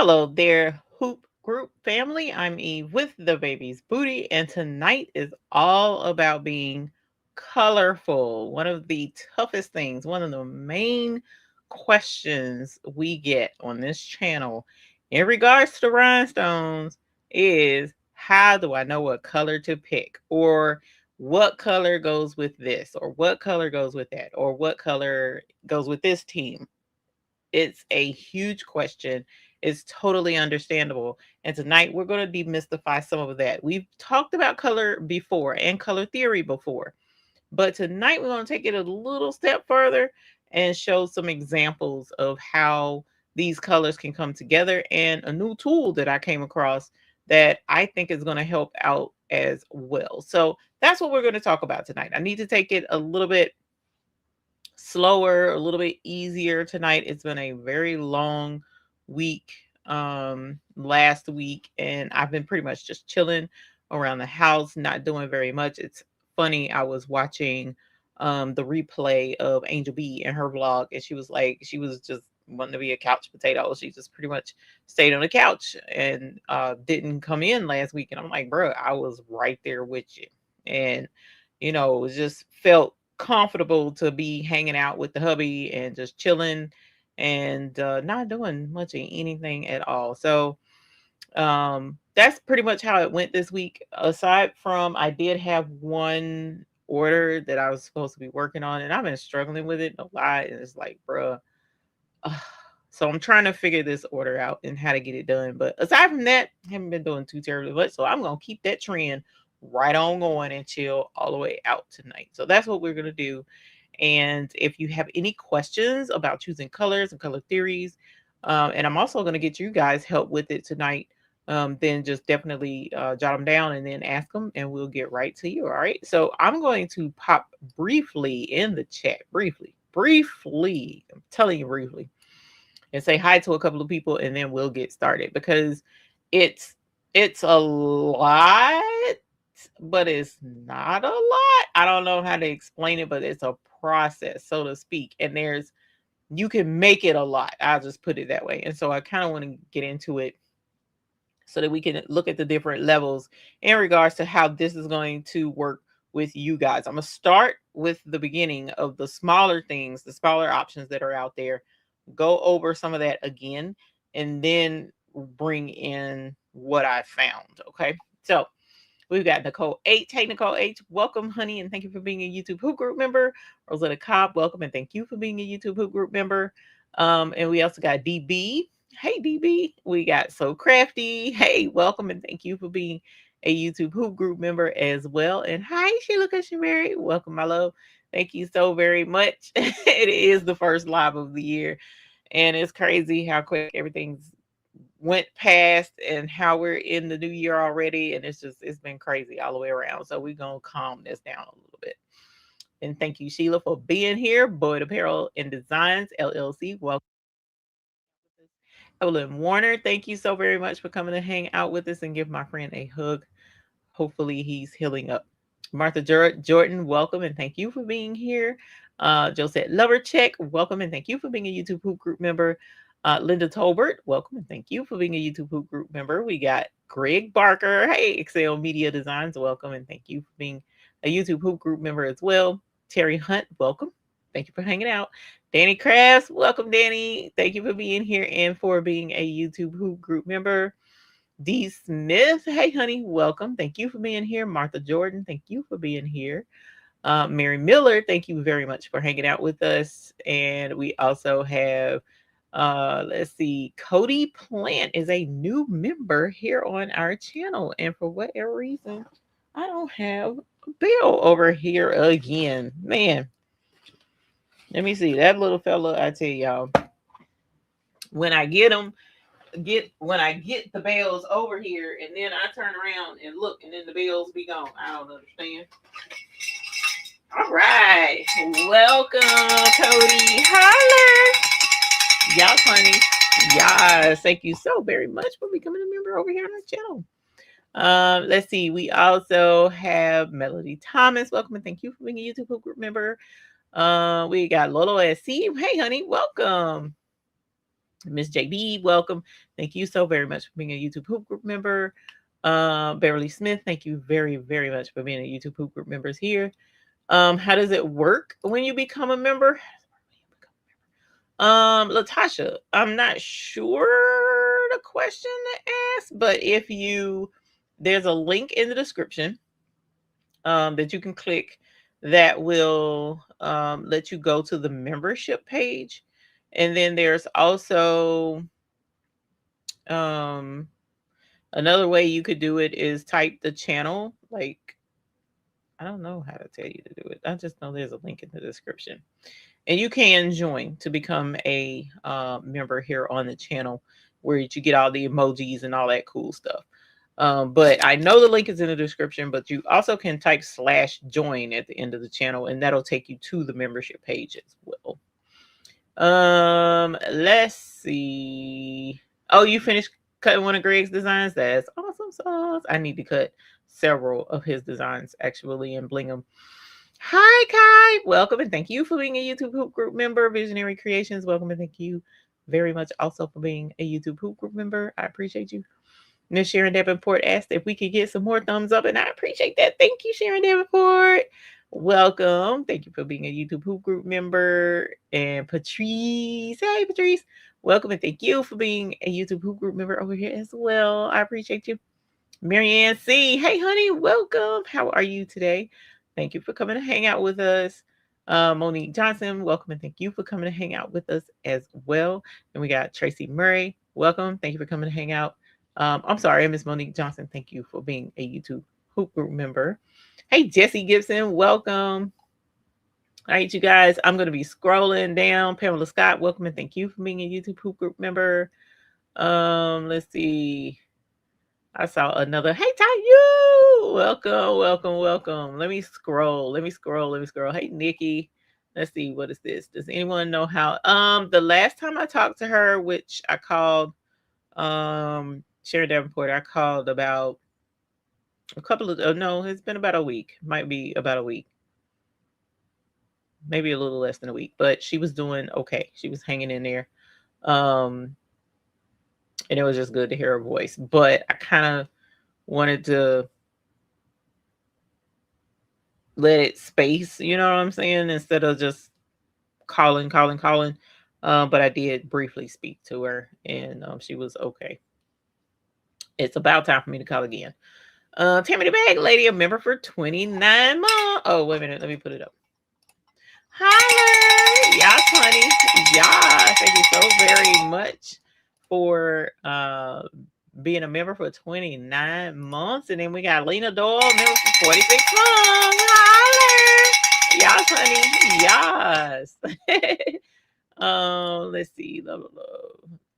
Hello there, Hoop Group family. I'm Eve with the Baby's Booty, and tonight is all about being colorful. One of the toughest things, one of the main questions we get on this channel in regards to rhinestones is how do I know what color to pick? Or what color goes with this? Or what color goes with that? Or what color goes with this team? It's a huge question. It's totally understandable. And tonight we're going to demystify some of that. We've talked about color before and color theory before, but tonight we're going to take it a little step further and show some examples of how these colors can come together and a new tool that I came across that I think is going to help out as well. So that's what we're going to talk about tonight. I need to take it a little bit slower, a little bit easier tonight. It's been a very long week last week, and I've been pretty much just chilling around the house, not doing very much. It's funny, I was watching the replay of Angel B and her vlog, and she was like, she was just wanting to be a couch potato. She just pretty much stayed on the couch and didn't come in last week. And I'm like, bro, I was right there with you. And it just felt comfortable to be hanging out with the hubby and just chilling and not doing much of anything at all. So that's pretty much how it went this week. Aside from, I did have one order that I was supposed to be working on, and I've been struggling with it a lot. And it's like, bruh. So I'm trying to figure this order out and how to get it done. But aside from that, I haven't been doing too terribly much. So I'm gonna keep that trend right on going and chill all the way out tonight. So that's what we're gonna do. And if you have any questions about choosing colors and color theories, and I'm also gonna get you guys help with it tonight, then just definitely jot them down and then ask them, and we'll get right to you. All right. So I'm going to pop briefly in the chat, briefly. I'm telling you briefly, and say hi to a couple of people, and then we'll get started because it's it's a lot, but it's not a lot. I don't know how to explain it, but it's a process, so to speak. And you can make it a lot. I'll just put it that way. And so I kind of want to get into it so that we can look at the different levels in regards to how this is going to work with you guys. I'm going to start with the beginning of the smaller things, the smaller options that are out there, go over some of that again, and then bring in what I found. Okay. So we've got Nicole H. Hey, Nicole H. Welcome, honey, and thank you for being a YouTube Hoop Group member. Rosetta Cobb, welcome, and thank you for being a YouTube Hoop Group member. And we also got DB. Hey, DB. We got So Crafty. Hey, welcome, and thank you for being a YouTube Hoop Group member as well. And hi, Sheila Cushionberry. Welcome, my love. Thank you so very much. It is the first live of the year, and it's crazy how quick everything's went past and how we're in the new year already. And it's been crazy all the way around. So we're going to calm this down a little bit. And thank you, Sheila, for being here. Boyd Apparel and Designs, LLC. Welcome. Evelyn Warner, thank you so very much for coming to hang out with us and give my friend a hug. Hopefully he's healing up. Martha Jordan, welcome and thank you for being here. Josette Lovercheck, welcome and thank you for being a YouTube Hoop Group member. Linda Tolbert, welcome and thank you for being a YouTube Hoop Group member. We got Greg Barker. Hey, Excel Media Designs, welcome and thank you for being a YouTube Hoop Group member as well. Terry Hunt, welcome. Thank you for hanging out. Danny Crafts, welcome, Danny. Thank you for being here and for being a YouTube Hoop Group member. D. Smith, hey, honey, welcome. Thank you for being here. Martha Jordan, thank you for being here. Mary Miller, thank you very much for hanging out with us. And we also have, let's see, Cody Plant is a new member here on our channel. And for whatever reason, I don't have Bill over here again. Man, let me see. That little fella, I tell y'all, when I get him, when I get the bells over here and then I turn around and look and then the bells be gone. I don't understand. All right. Welcome, Cody. Holler. Y'all funny. Yes. Thank you so very much for becoming a member over here on our channel. Let's see. We also have Melody Thomas. Welcome and thank you for being a YouTube group member. We got Lolo SC. Hey, honey. Welcome. Miss JB, welcome. Thank you so very much for being a YouTube Hoop Group member. Beverly Smith, thank you very, very much for being a YouTube Hoop Group members here. How does it work when you become a member? Latasha, I'm not sure the question to ask, but if you, there's a link in the description that you can click that will let you go to the membership page. And then there's also another way you could do it is type the channel. Like, I don't know how to tell you to do it. I just know there's a link in the description. And you can join to become a member here on the channel where you get all the emojis and all that cool stuff. But I know the link is in the description, but you also can type /join at the end of the channel, and that'll take you to the membership page as well. Let's see. Oh, you finished cutting one of Greg's designs? That's awesome sauce. I need to cut several of his designs actually and bling them. Hi, Kai. Welcome and thank you for being a YouTube Hoop Group member. Visionary Creations, welcome and thank you very much also for being a YouTube Hoop Group member. I appreciate you. Miss Sharon Davenport asked if we could get some more thumbs up, and I appreciate that. Thank you, Sharon Davenport. Welcome. Thank you for being a YouTube Hoop Group member. And Patrice, hey, Patrice. Welcome and thank you for being a YouTube Hoop Group member over here as well. I appreciate you. Marianne C. Hey, honey, welcome. How are you today? Thank you for coming to hang out with us. Monique Johnson, welcome and thank you for coming to hang out with us as well. And we got Tracy Murray, welcome. Thank you for coming to hang out. I'm sorry, Miss Monique Johnson, thank you for being a YouTube Hoop Group member. Hey, Jesse Gibson, welcome. All right, you guys, I'm going to be scrolling down. Pamela Scott, welcome and thank you for being a YouTube Hoop Group member. Let's see. I saw another. Hey, Tayu! Welcome, welcome, welcome. Let me scroll. Hey, Nikki. Let's see. What is this? Does anyone know how? The last time I talked to her, which I called Sharon Davenport, I called about a couple of, oh, no, it's been about a week. Might be about a week. Maybe a little less than a week. But she was doing okay. She was hanging in there. And it was just good to hear her voice. But I kind of wanted to let it space, you know what I'm saying, instead of just calling. But I did briefly speak to her, and she was okay. It's about time for me to call again. Tammy the Bag Lady, a member for 29 months. Oh, wait a minute, let me put it up. Holler! Yes, honey. Yeah, thank you so very much for being a member for 29 months. And then we got Lena Doyle, member for 46 months. Holler! Yes, honey. Yes. Let's see. Love.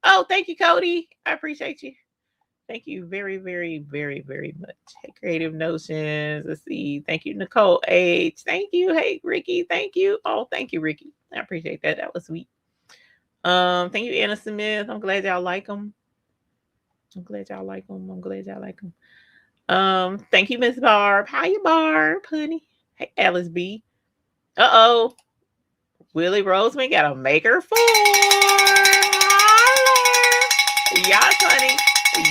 Oh, thank you, Cody. I appreciate you. Thank you very, very, very, very much. Hey, Creative Notions. Let's see. Thank you, Nicole H. Thank you. Hey, Ricky. Thank you. Oh, thank you, Ricky. I appreciate that. That was sweet. Thank you, Anna Smith. I'm glad y'all like them. Thank you, Miss Barb. How you, Barb, honey? Hey, Alice B. Uh-oh. Willie Roseman got a maker for. Yes, honey.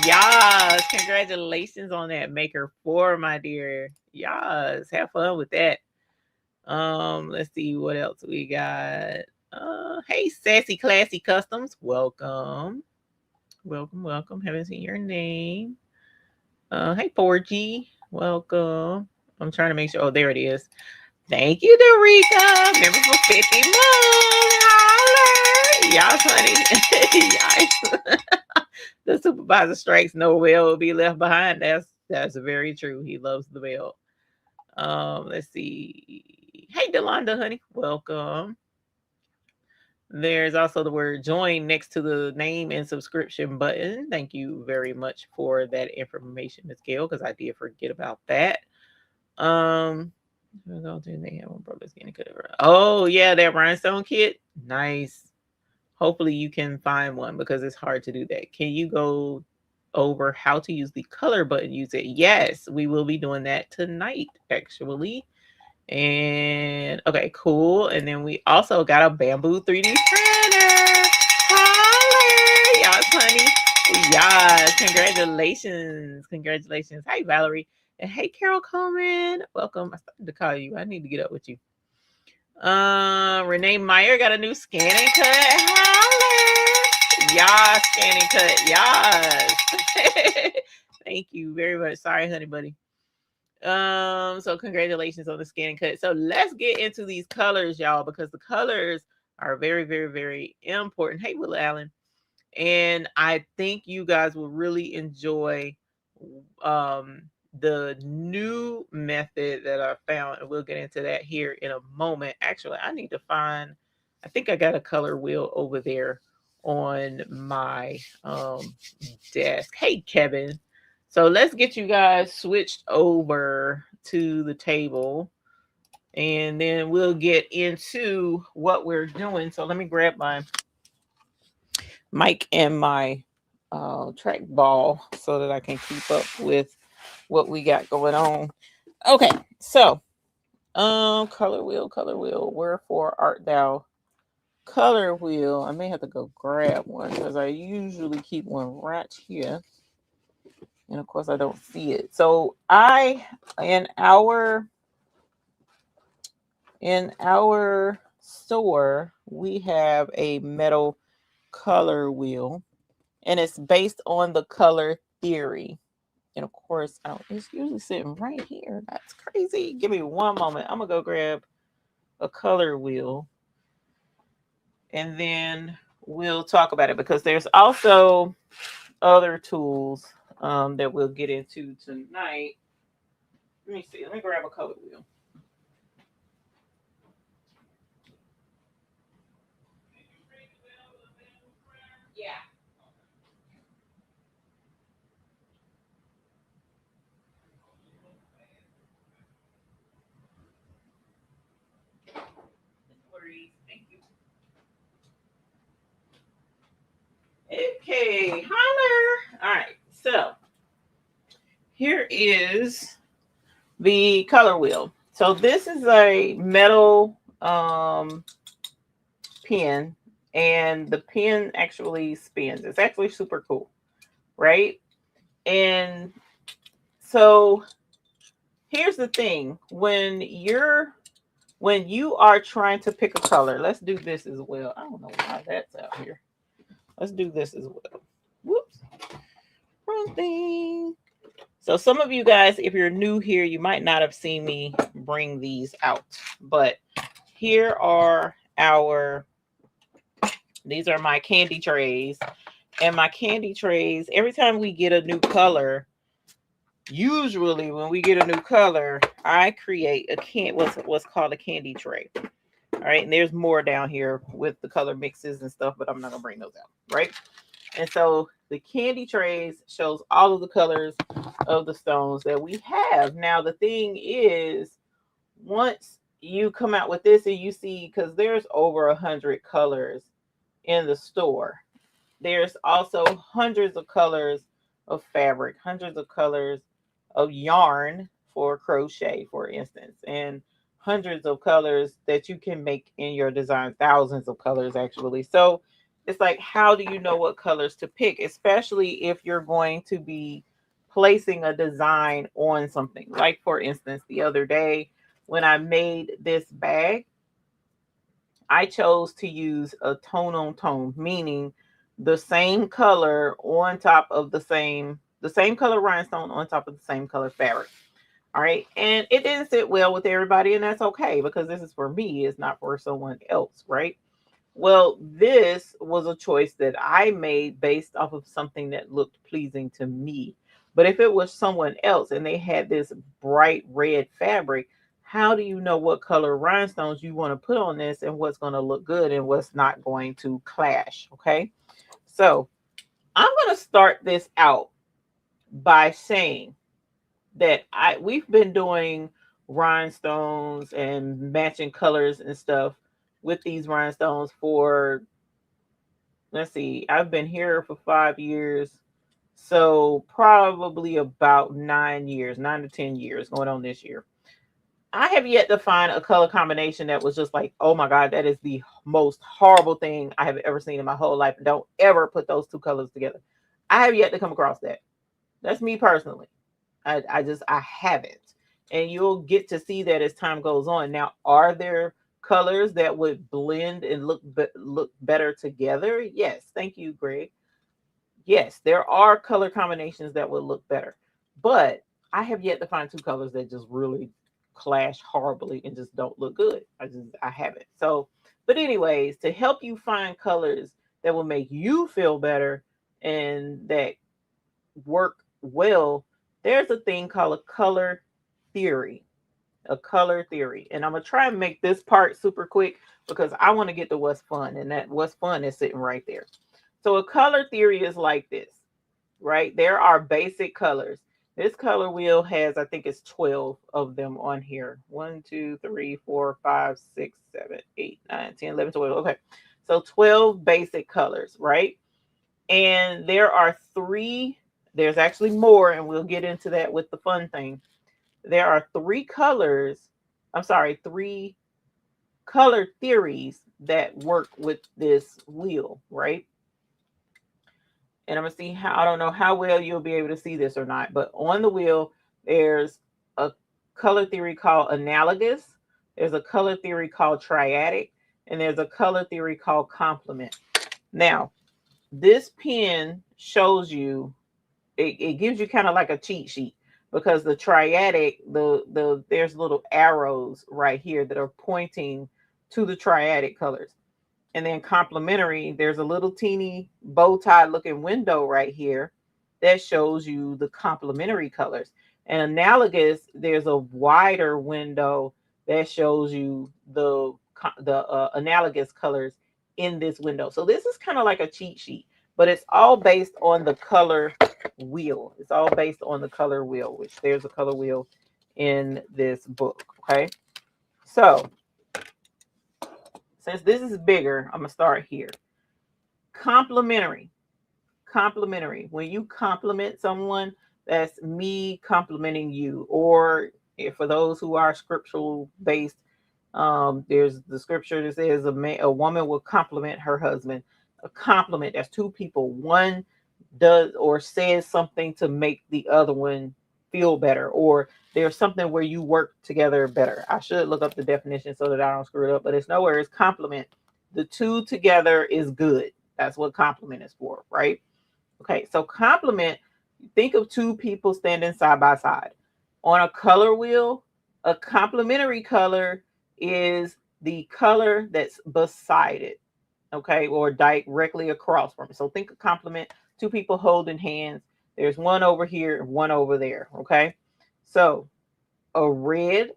Yes. Congratulations on that maker 4, my dear. Yes. Have fun with that. Let's see what else we got. Hey, Sassy Classy Customs. Welcome. Haven't seen your name. Hey, 4G. Welcome. I'm trying to make sure. Oh, there it is. Thank you, Dorica. Member for 50 months. Holler. Yes, honey. Yes. The supervisor strikes, no bell will be left behind. That's very true. He loves the bell. Let's see. Hey, Delonda, honey. Welcome. There's also the word join next to the name and subscription button. Thank you very much for that information, Ms. Gail, because I did forget about that. Oh, yeah, that rhinestone kit. Nice. Hopefully you can find one because it's hard to do that. Can you go over how to use the color button? Use it. Yes, we will be doing that tonight, actually. And okay, cool. And then we also got a bamboo 3D printer. honey. Yes, congratulations. Congratulations. Hi, Valerie. And hey, Carol Coleman. Welcome. I started to call you. I need to get up with you. Renee Meyer got a new scan and cut. Holler. Yes, scan and cut. Yes. Thank you very much. Sorry, honey buddy. So congratulations on the scan and cut. So let's get into these colors, y'all, because the colors are very, very, very important. Hey, Will Allen. And I think you guys will really enjoy um the new method that I found, and we'll get into that here in a moment. Actually, I need to find, I think I got a color wheel over there on my desk. Hey, Kevin. So let's get you guys switched over to the table, and then we'll get into what we're doing. So let me grab my mic and my track ball so that I can keep up with what we got going on. Okay, so color wheel, wherefore art thou? Color wheel. I may have to go grab one because I usually keep one right here. And of course I don't see it. So in our store, we have a metal color wheel, and it's based on the color theory. And of course, it's usually sitting right here. That's crazy. Give me one moment. I'm gonna go grab a color wheel, and then we'll talk about it, because there's also other tools that we'll get into tonight. Let me see. Let me grab a color wheel. Yeah. Thank you. Okay, holler. All right, so here is the color wheel. So this is a metal pen, and the pen actually spins. It's actually super cool, right? And so here's the thing. When you are trying to pick a color, let's do this as well. I don't know why that's out here. Let's do this as well. Whoops. Wrong thing. So some of you guys, if you're new here, you might not have seen me bring these out. But here are these are my candy trays. And my candy trays, every time we get a new color, usually when we get a new color, I create what's called a candy tray. All right, and there's more down here with the color mixes and stuff, but I'm not gonna bring those out, right? And so the candy trays shows all of the colors of the stones that we have. Now the thing is, once you come out with this and you see, because there's over 100 colors in the store, there's also hundreds of colors of fabric, hundreds of colors of yarn for crochet, for instance, and hundreds of colors that you can make in your design, thousands of colors actually. So it's like, how do you know what colors to pick, especially if you're going to be placing a design on something? Like, for instance, the other day when I made this bag, I chose to use a tone on tone, meaning the same color on top of the same color rhinestone on top of the same color fabric. All right. And it didn't sit well with everybody, and that's okay, because this is for me, it's not for someone else, right? Well, this was a choice that I made based off of something that looked pleasing to me. But if it was someone else and they had this bright red fabric, how do you know what color rhinestones you want to put on this and what's going to look good and what's not going to clash? Okay. So I'm going to start this out by saying that we've been doing rhinestones and matching colors and stuff with these rhinestones for, let's see, I've been here for 5 years. So probably about 9 years, 9 to 10 years going on this year. I have yet to find a color combination that was just like, oh my God, that is the most horrible thing I have ever seen in my whole life. Don't ever put those two colors together. I have yet to come across that. That's me personally. I haven't. And you'll get to see that as time goes on. Now, are there colors that would blend and look better together? Yes. Thank you, Greg. Yes, there are color combinations that would look better. But I have yet to find two colors that just really clash horribly and just don't look good. I haven't. So, but anyways, to help you find colors that will make you feel better and that work well, there's a thing called a color theory. A color theory. And I'm going to try and make this part super quick because I want to get to what's fun. And that what's fun is sitting right there. So a color theory is like this, right? There are basic colors. This color wheel has, I think it's 12 of them on here. 1, 2, 3, 4, 5, 6, 7, 8, 9, 10, 11, 12. Okay. So 12 basic colors, right? And there are three, there's actually more, and we'll get into that with the fun thing. There are three colors, I'm sorry, three color theories that work with this wheel, right? And I'm going to see how, I don't know how well you'll be able to see this or not, but on the wheel, there's a color theory called analogous. There's a color theory called triadic, and there's a color theory called complement. Now, this pen shows you, it gives you kind of like a cheat sheet because the triadic, there's little arrows right here that are pointing to the triadic colors. And then complementary, there's a little teeny bow tie looking window right here that shows you the complementary colors. And analogous, there's a wider window that shows you the analogous colors in this window. So this is kind of like a cheat sheet, but it's all based on the color wheel. It's all based on the color wheel, which there's a color wheel in this book. Okay. So since this is bigger, I'm going to start here. Complementary. Complementary. When you compliment someone, that's me complimenting you. Or if for those who are scriptural based, there's the scripture that says a woman will compliment her husband. A compliment, that's two people. One does or says something to make the other one feel better, or there's something where you work together better. I should look up the definition so that I don't screw it up, but it's nowhere. It's compliment. The two together is good. That's what compliment is for, right? Okay, so complement, think of two people standing side by side. On a color wheel, a complementary color is the color that's beside it, okay, or directly across from it. So think of complement, two people holding hands. There's one over here and one over there, okay? So a red,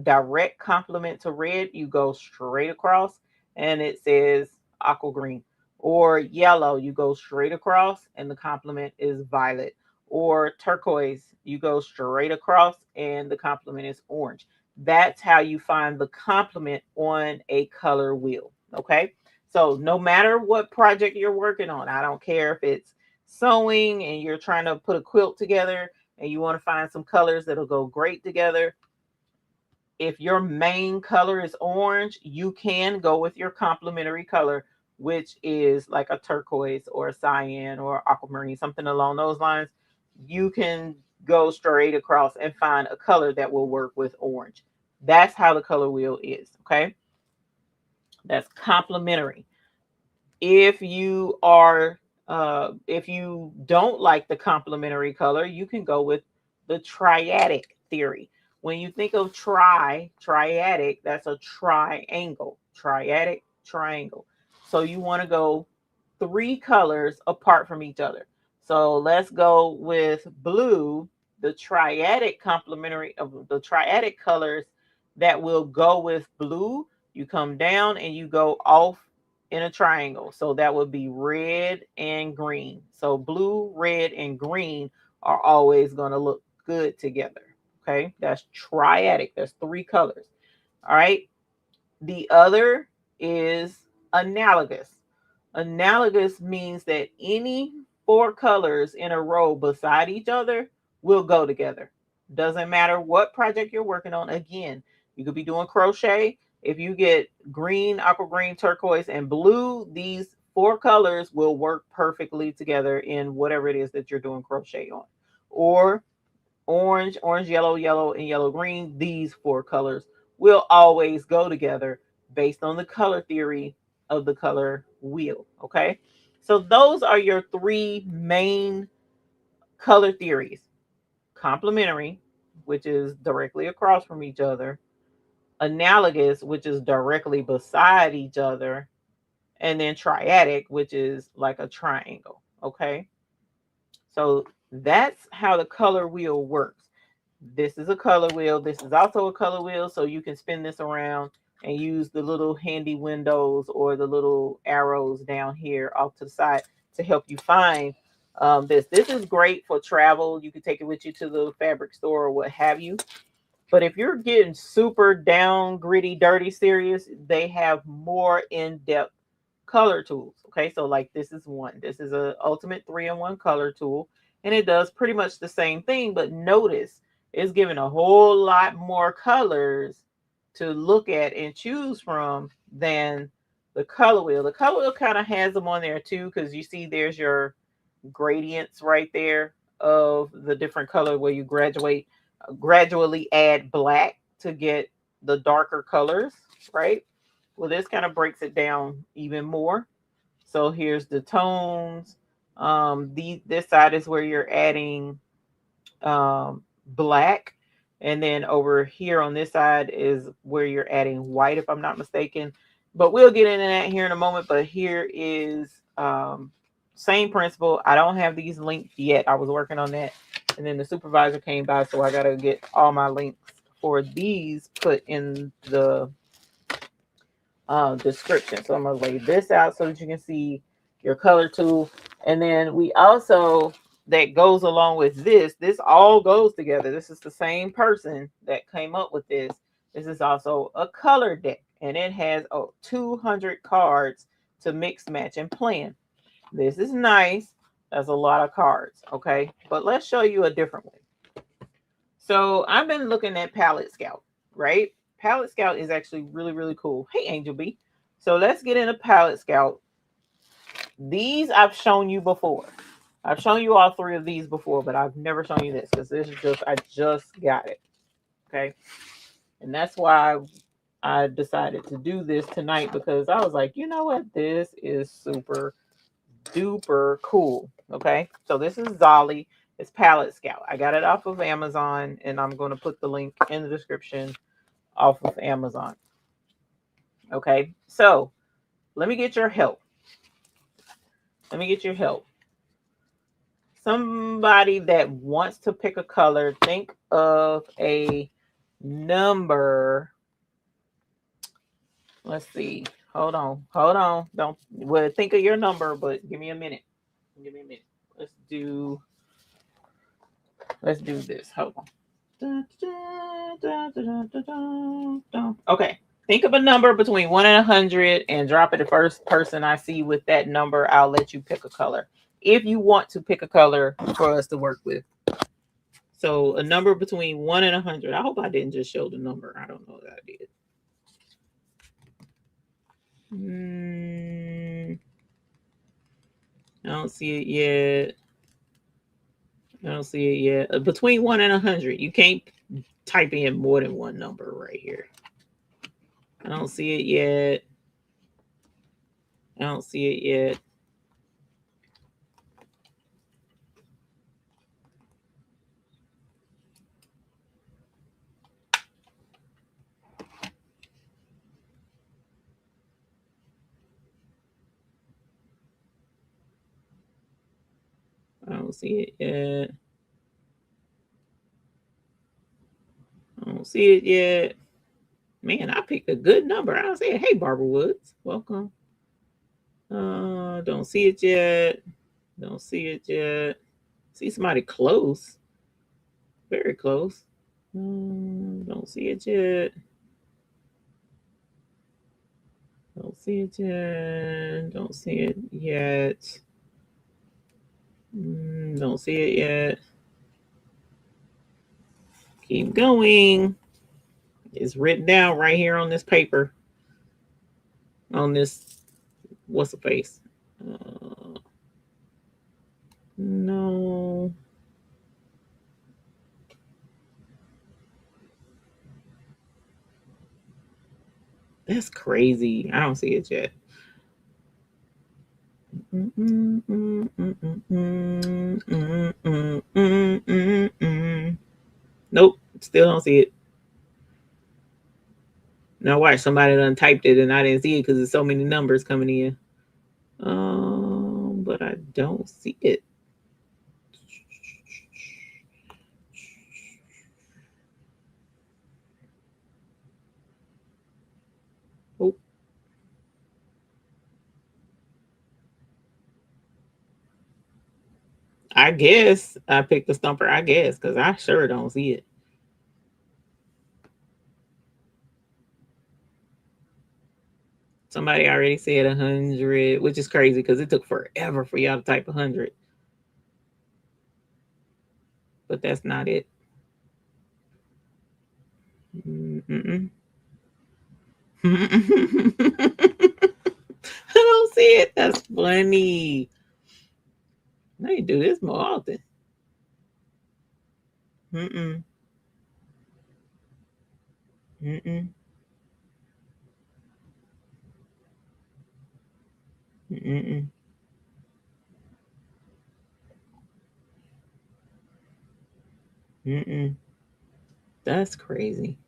direct complement to red, you go straight across and it says aqua green. Or yellow, you go straight across and the complement is violet. Or turquoise, you go straight across and the complement is orange. That's how you find the complement on a color wheel, okay? So no matter what project you're working on, I don't care if it's sewing and you're trying to put a quilt together and you want to find some colors that'll go great together. If your main color is orange, you can go with your complementary color, which is like a turquoise or a cyan or aquamarine, something along those lines. You can go straight across and find a color that will work with orange. That's how the color wheel is, okay? That's complementary. If you are if you don't like the complementary color, you can go with the triadic theory. When you think of triadic, that's a triangle. Triadic triangle. So you want to go three colors apart from each other. So let's go with blue, the triadic complementary of the triadic colors that will go with blue. You come down and you go off in a triangle. So that would be red and green. So blue, red, and green are always going to look good together. Okay, that's triadic. That's three colors. All right. The other is analogous. Analogous means that any 4 colors in a row beside each other will go together. Doesn't matter what project you're working on. Again, you could be doing crochet. If you get green, aqua green, turquoise, and blue, these four colors will work perfectly together in whatever it is that you're doing crochet on. Or orange, orange, yellow, yellow, and yellow, green. These four colors will always go together based on the color theory of the color wheel. Okay. So those are your three main color theories: complementary, which is directly across from each other; analogous, which is directly beside each other; and then triadic, which is like a triangle. Okay. So that's how the color wheel works. This is a color wheel. This is also a color wheel. So you can spin this around and use the little handy windows or the little arrows down here off to the side to help you find this. This is great for travel. You can take it with you to the fabric store or what have you. But if you're getting super down, gritty, dirty, serious, they have more in-depth color tools. Okay, so like this is one. This is a ultimate 3-in-1 color tool, and it does pretty much the same thing. But notice it's giving a whole lot more colors to look at and choose from than the color wheel. The color wheel kind of has them on there too, because you see there's your gradients right there of the different color where you gradually add black to get the darker colors, right? Well, this kind of breaks it down even more. So here's the tones. This side is where you're adding black, and then over here on this side is where you're adding white, if I'm not mistaken. But we'll get into that here in a moment. But here is same principle. I don't have these linked yet. I was working on that, and then the supervisor came by, so I got to get all my links for these put in the description. So I'm going to lay this out so that you can see your color tool. And then we also, that goes along with this all goes together. This is the same person that came up with this. This is also a color deck, and it has 200 cards to mix, match, and plan. This is nice. That's a lot of cards. Okay. But let's show you a different way. So I've been looking at Palette Scout, right? Palette Scout is actually really, really cool. Hey, Angel B. So let's get into Palette Scout. These I've shown you before. I've shown you all three of these before, but I've never shown you this because this is I just got it. Okay. And that's why I decided to do this tonight, because I was like, you know what? This is super duper cool. Okay. So this is Zolly. It's Palette Scout. I got it off of Amazon, and I'm going to put the link in the description off of Amazon. Okay. So let me get your help. Let me get your help. Somebody that wants to pick a color, think of a number. Let's see. Hold on. Hold on. Don't think of your number, but give me a minute. Give me a minute. Let's do this. Hold on. Okay. Think of a number between 1 and 100 and drop it. The first person I see with that number, I'll let you pick a color. If you want to pick a color for us to work with. So a number between 1 and 100. I hope I didn't just show the number. I don't know that I did. I don't see it yet. I don't see it yet. Between 1 and 100. You can't type in more than one number right here. I don't see it yet. I don't see it yet. I don't see it yet. I don't see it yet. Man, I picked a good number. I said, hey, Barbara Woods, welcome. Don't see it yet. Don't see it yet. See somebody close. Very close. Don't see it yet. Don't see it yet. Don't see it yet. Don't see it yet. Keep going. It's written down right here on this paper. On this, what's the face? No. That's crazy. I don't see it yet. Nope, still don't see it. Now watch, somebody done typed it and I didn't see it because there's so many numbers coming in. But I don't see it. Oh. I guess I picked the stumper, I guess, because I sure don't see it. Somebody already said 100, which is crazy because it took forever for y'all to type 100. But that's not it. I don't see it. That's funny. I need to do this more often. Mm-mm. Mm-mm. Mm-mm. Mm-mm. That's crazy.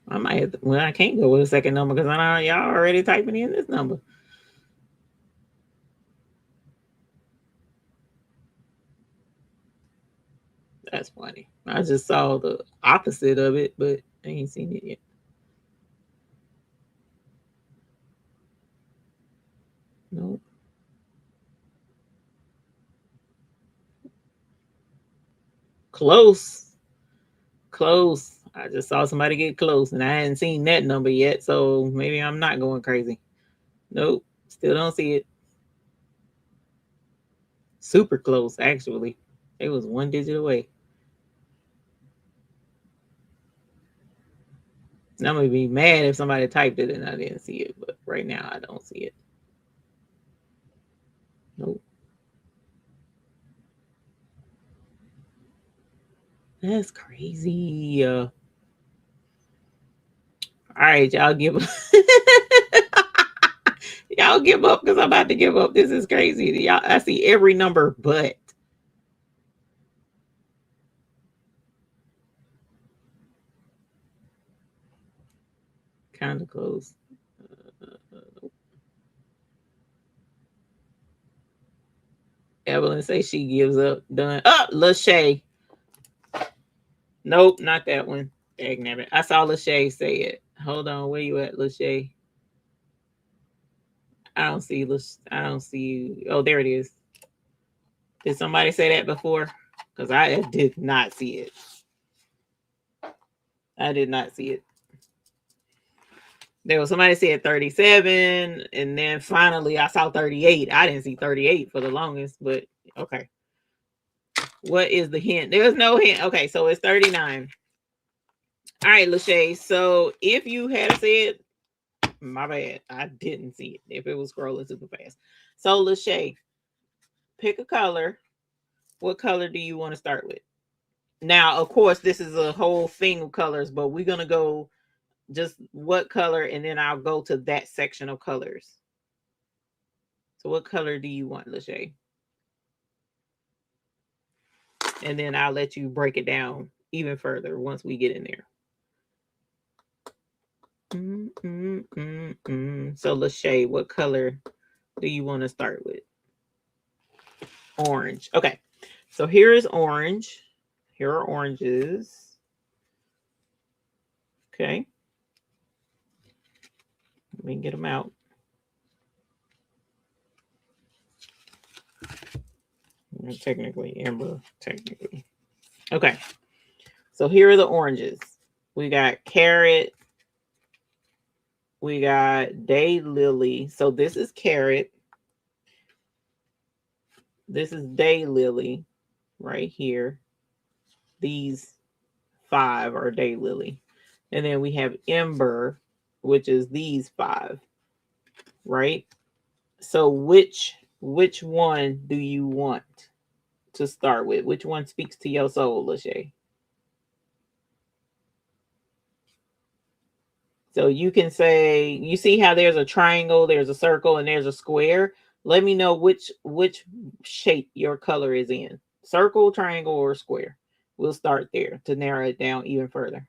I might have to, well, I can't go with a second number because I know y'all already typing in this number. That's funny. I just saw the opposite of it, but I ain't seen it yet. Nope. Close. Close. I just saw somebody get close and I hadn't seen that number yet, so maybe I'm not going crazy. Nope. Still don't see it. Super close, actually. It was one digit away. I'm gonna be mad if somebody typed it and I didn't see it, but right now I don't see it. Nope. That's crazy. All right, y'all give up. Y'all give up because I'm about to give up. This is crazy. Y'all, I see every number but. Kind of close. Evelyn say she gives up. Done. Oh, Lachey. Nope, not that one. Dagnabbit. I saw Lachey say it. Hold on, where you at, Lachey? I don't see. I don't see you. Oh, there it is. Did somebody say that before? Because I did not see it. I did not see it. There was somebody said 37, and then finally I saw 38. I didn't see 38 for the longest, but okay. What is the hint? There's no hint. Okay, so it's 39. All right, Lachey. So if you had said, my bad, I didn't see it if it was scrolling super fast. So Lachey, pick a color. What color do you want to start with? Now, of course, this is a whole thing of colors, but we're gonna go just what color, and then I'll go to that section of colors. So what color do you want, Lachey? And then I'll let you break it down even further once we get in there. So Lachey, what color do you want to start with? Orange. Okay. So here is orange. Here are oranges. Okay. Let me get them out. Technically, amber, technically. Okay. So here are the oranges. We got carrot. We got daylily. So this is carrot. This is daylily right here. These 5 are daylily. And then we have ember, which is these 5, right? So which one do you want to start with? Which one speaks to your soul, Lachey? So you can say, you see how there's a triangle, there's a circle, and there's a square. Let me know which shape your color is in. Circle, triangle, or square. We'll start there to narrow it down even further.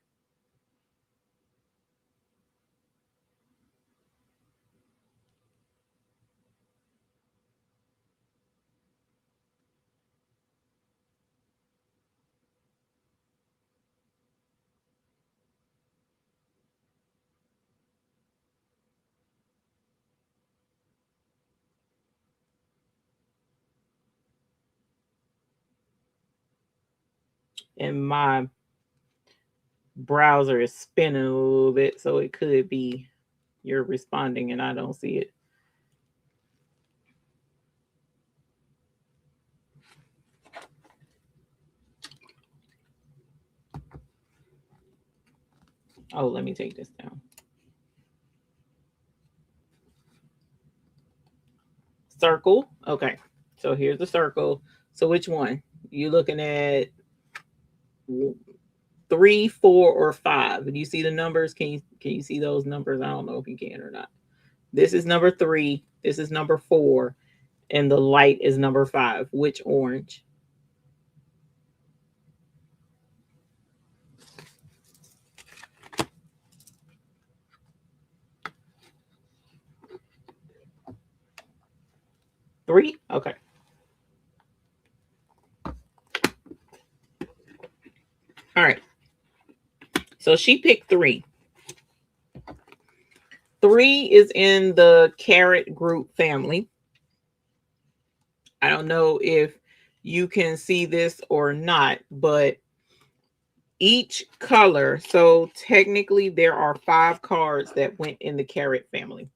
And my browser is spinning a little bit, so it could be you're responding and I don't see it. Oh, let me take this down. Circle. Okay. So here's the circle. So which one? You looking at 3, 4, or 5? Do you see the numbers? Can you see those numbers? I don't know if you can or not. This is number 3. This is number 4. And the light is number 5. Which orange? Three? Okay. All right. So she picked 3. 3 is in the carrot group family. I don't know if you can see this or not, but each color, so technically there are 5 cards that went in the carrot family.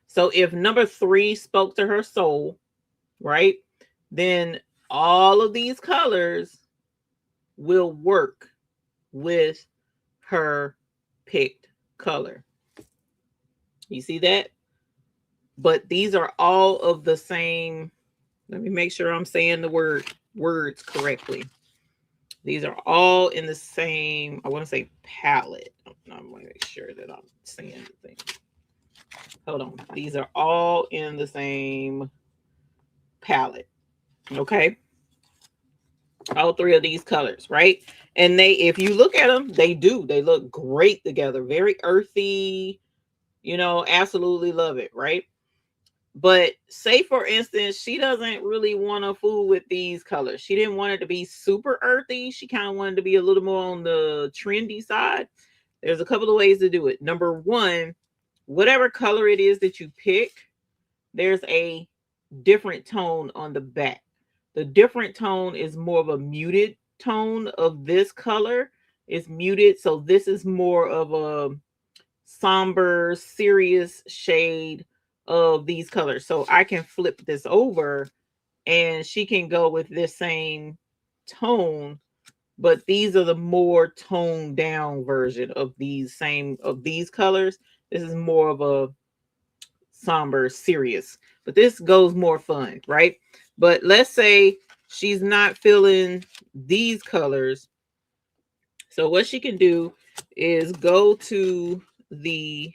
So if number 3 spoke to her soul, right, then all of these colors will work with her picked color. You see that? But these are all of the same. Let me make sure I'm saying the words correctly. These are all in the same, I want to say palette. I'm going to make sure that I'm saying the thing. Hold on. These are all in the same palette. Okay. All 3 of these colors, right? And they, if you look at them, they look great together. Very earthy, you know, absolutely love it, right? But say, for instance, she doesn't really want to fool with these colors. She didn't want it to be super earthy. She kind of wanted to be a little more on the trendy side. There's a couple of ways to do it. Number 1, whatever color it is that you pick, there's a different tone on the back. The different tone is more of a muted tone of this color. It's muted. So this is more of a somber, serious shade of these colors. So I can flip this over and she can go with this same tone, but these are the more toned down version of these colors. This is more of a somber, serious, but this goes more fun, right? But let's say she's not feeling these colors. So what she can do is go to the,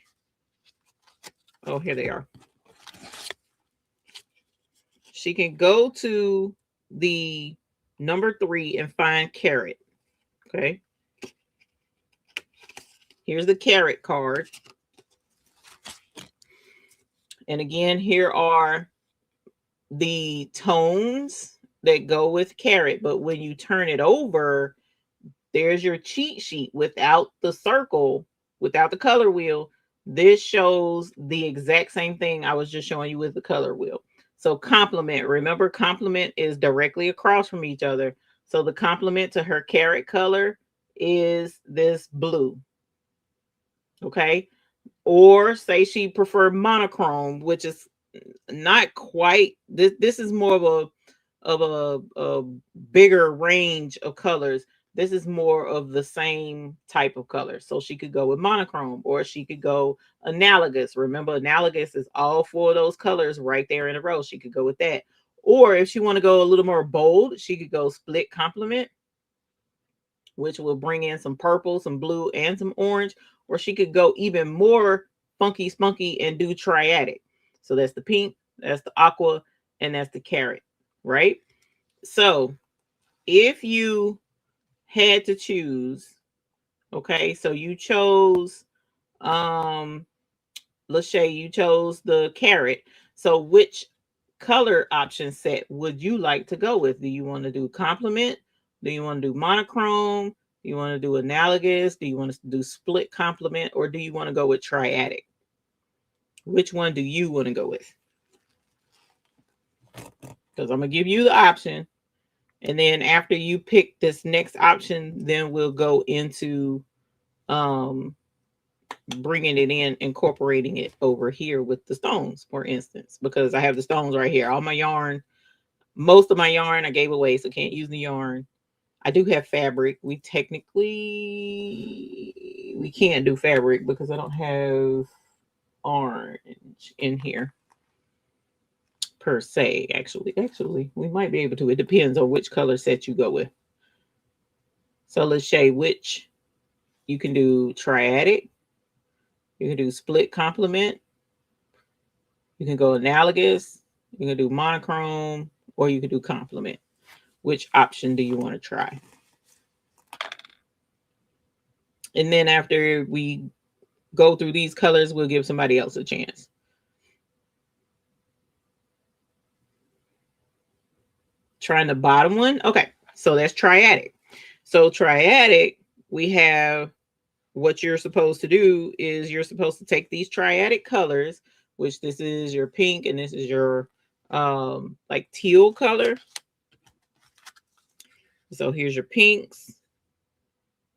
oh, here they are. She can go to the number 3 and find carrot. Okay. Here's the carrot card. And again, here are the tones that go with carrot. But when you turn it over, there's your cheat sheet without the circle, without the color wheel. This shows the exact same thing I was just showing you with the color wheel. So complement, remember, complement is directly across from each other. So the complement to her carrot color is this blue. Okay. Or say she preferred monochrome, which is not quite, this is more of a of a bigger range of colors. This is more of the same type of color. So she could go with monochrome, or she could go analogous. Remember, analogous is all four of those colors right there in a row. She could go with that. Or if she want to go a little more bold, she could go split complement, which will bring in some purple, some blue, and some orange. Or she could go even more funky spunky and do triadic. So that's the pink, that's the aqua, and that's the carrot, right? So if you had to choose, okay, so you chose Lachey, you chose the carrot. So which color option set would you like to go with? Do you want to do complement? Do you want to do monochrome? Do you want to do analogous? Do you want to do split complement? Or do you want to go with triadic? Which one do you want to go with? Because I'm going to give you the option. And then after you pick this next option, then we'll go into bringing it in, incorporating it over here with the stones, for instance, because I have the stones right here. All my yarn, most of my yarn I gave away, so can't use the yarn. I do have fabric. We can't do fabric because I don't have orange in here per se. Actually, we might be able to. It depends on which color set you go with. So let's say which you can do triadic. You can do split complement. You can go analogous. You can do monochrome, or you can do complement. Which option do you want to try? And then after we go through these colors, we'll give somebody else a chance. Trying the bottom one. Okay, so that's triadic. So triadic, we have what you're supposed to do is you're supposed to take these triadic colors, which this is your pink and this is your like teal color. So here's your pinks.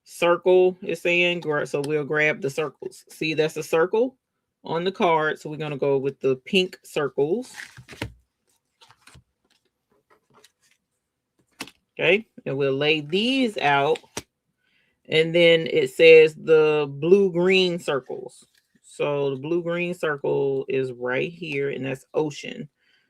Circle is saying, so we'll grab the circles. See, that's a circle on the card. So we're going to go with the pink circles. Okay, and we'll lay these out. And then it says the blue-green circles. So the blue-green circle is right here, and that's ocean.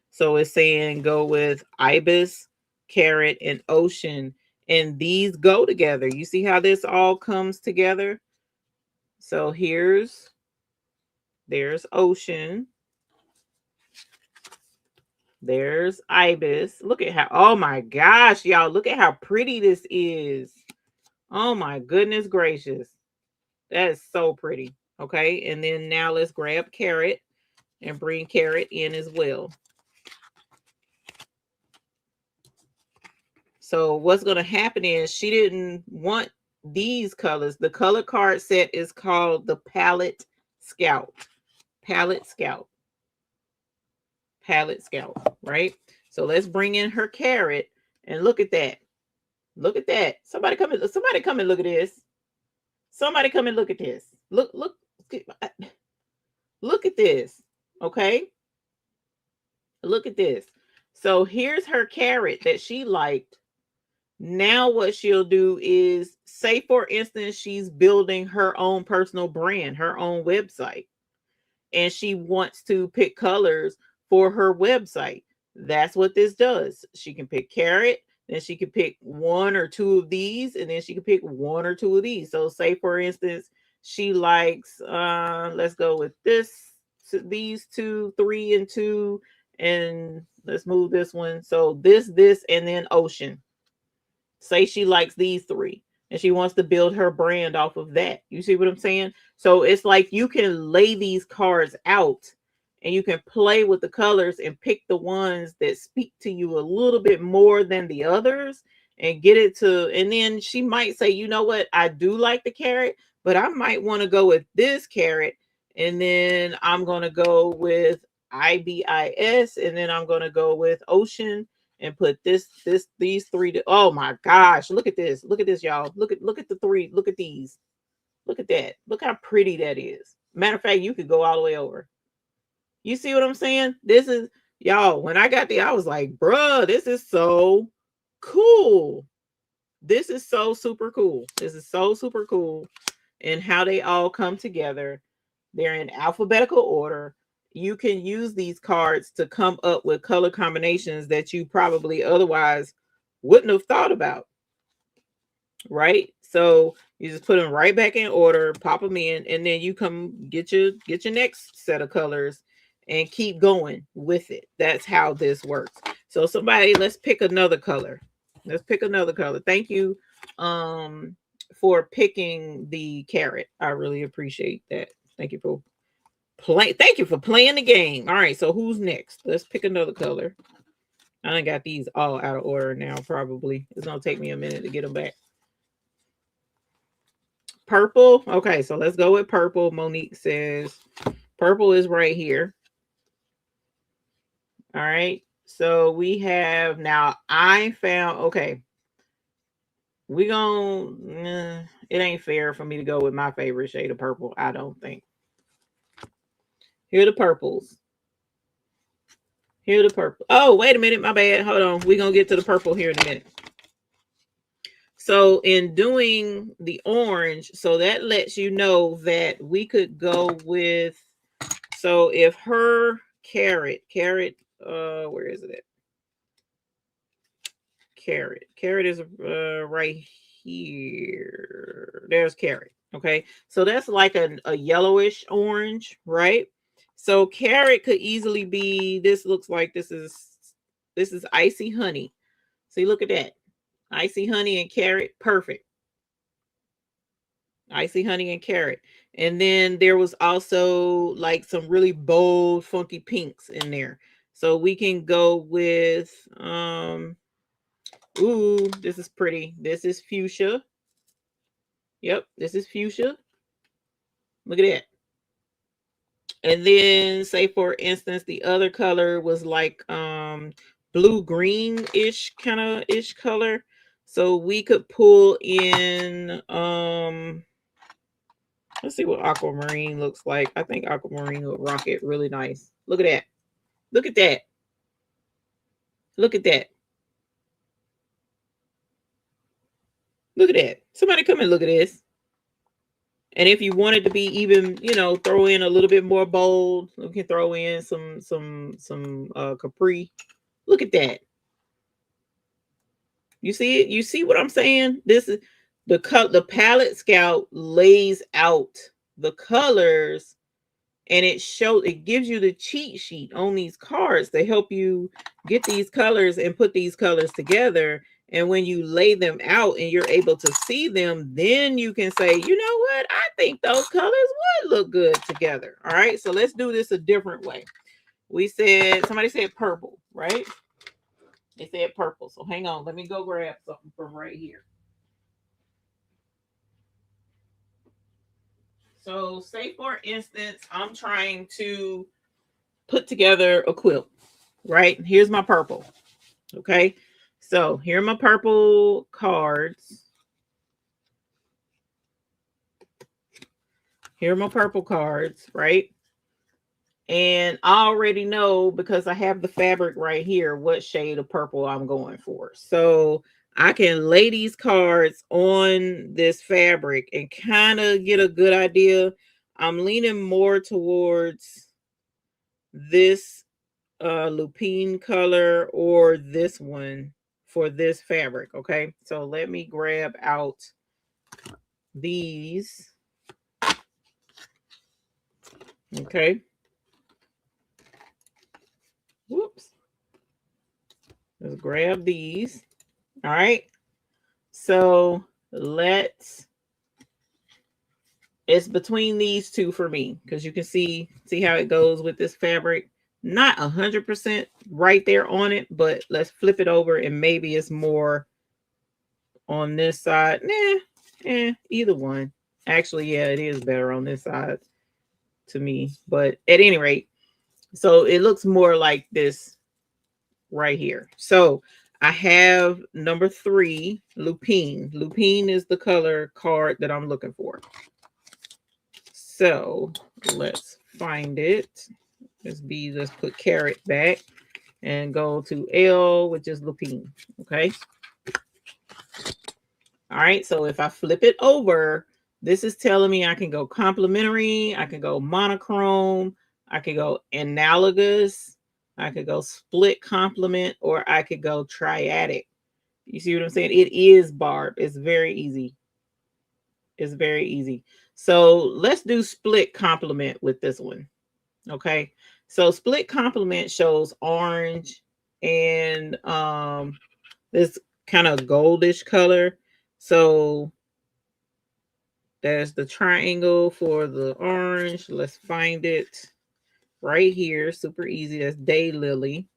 So it's saying go with ibis, carrot, and ocean. And these go together. You see how this all comes together? So there's ocean. There's ibis. Look at how, oh my gosh, y'all, look at how pretty this is. Oh my goodness gracious. That is so pretty. Okay, and then now let's grab carrot and bring carrot in as well. So what's going to happen is she didn't want these colors. The color card set is called the Palette Scout. Palette Scout. Palette Scout, right? So let's bring in her carrot and look at that. Look at that. Somebody come and look at this. Somebody come and look at this. Look at this. Okay. Look at this. So here's her carrot that she liked. Now what she'll do is, say for instance, she's building her own personal brand, her own website, and she wants to pick colors for her website. That's what this does. She can pick carrot, then she can pick one or two of these, and then she can pick one or two of these. So say for instance, she likes, let's go with these 2, 3, and 2, and let's move this one. So this, and then ocean. Say she likes these 3 and she wants to build her brand off of that. You see what I'm saying? So it's like you can lay these cards out and you can play with the colors and pick the ones that speak to you a little bit more than the others and get it to, and then she might say, you know what, I do like the carrot, but I might want to go with this carrot, and then I'm going to go with IBIS, and then I'm going to go with ocean, and put these 3. Oh my gosh, look at this. Look at this, y'all. Look at the 3. Look at these. Look at that. Look how pretty that is. Matter of fact, you could go all the way over. You see what I'm saying? This is, Y'all, when I got there, I was like, bruh, this is so cool. This is so super cool. This is so super cool. And how they all come together. They're in alphabetical order. You can use these cards to come up with color combinations that you probably otherwise wouldn't have thought about. Right? So you just put them right back in order, pop them in, and then you come get your next set of colors and keep going with it. That's how this works. So somebody, let's pick another color. Let's pick another color. Thank you for picking the carrot. I really appreciate that. Thank you for playing the game. All right, so who's next? Let's pick another color. I done got these all out of order now, probably. It's gonna take me a minute to get them back. Purple. Okay, so let's go with purple. Monique says purple is right here. All right. So we have now I found, okay. We gonna, it ain't fair for me to go with my favorite shade of purple, I don't think. Here are the purples. Here are the purple. Oh, wait a minute, my bad. Hold on. We're gonna get to the purple here in a minute. So in doing the orange, so that lets you know that we could go with, so if her carrot, where is it at? Carrot is right here. There's carrot. Okay, so that's like a yellowish orange, right? So carrot could easily be, this looks like this is icy honey. See, look at that. Icy honey and carrot, perfect. Icy honey and carrot. And then there was also like some really bold, funky pinks in there. So we can go with ooh, this is pretty. This is fuchsia. Yep, this is fuchsia. Look at that. And then say for instance, the other color was like blue green-ish kind of ish color. So we could pull in let's see what aquamarine looks like. I think aquamarine would rock it really nice. Look at that. Look at that. Look at that. Look at that. Somebody come and look at this. And if you wanted to be even, throw in a little bit more bold, we can throw in some capri. Look at that. You see it? You see what I'm saying? This is the palette scout lays out the colors, and it gives you the cheat sheet on these cards to help you get these colors and put these colors together. And when you lay them out and you're able to see them, then you can say, you know what? I think those colors would look good together. All right. So let's do this a different way. Somebody said purple, right? They said purple. So hang on. Let me go grab something from right here. So say for instance, I'm trying to put together a quilt, right? Here's my purple. Okay. So here are my purple cards. Here are my purple cards, right? And I already know, because I have the fabric right here, what shade of purple I'm going for. So I can lay these cards on this fabric and kind of get a good idea. I'm leaning more towards this lupine color or this one for this fabric. Okay, so let me grab out these. Okay. Whoops. Let's grab these. All right. So it's between these two for me, because you can see how it goes with this fabric. Not 100% right there on it, but let's flip it over and maybe it's more on this side. Either one. Actually, yeah, it is better on this side to me. But at any rate, so it looks more like this right here. So I have number 3, lupine. Lupine is the color card that I'm looking for. So let's find it. Let's put carrot back. and go to L, which is Lupine. Okay. All right. So if I flip it over, this is telling me I can go complementary, I can go monochrome, I could go analogous, I could go split complement, or I could go triadic. You see what I'm saying? It is barb. It's very easy. It's very easy. So let's do split complement with this one. Okay. So split complement shows orange and this kind of goldish color. So there's the triangle for the orange. Let's find it right here. Super easy. That's daylily.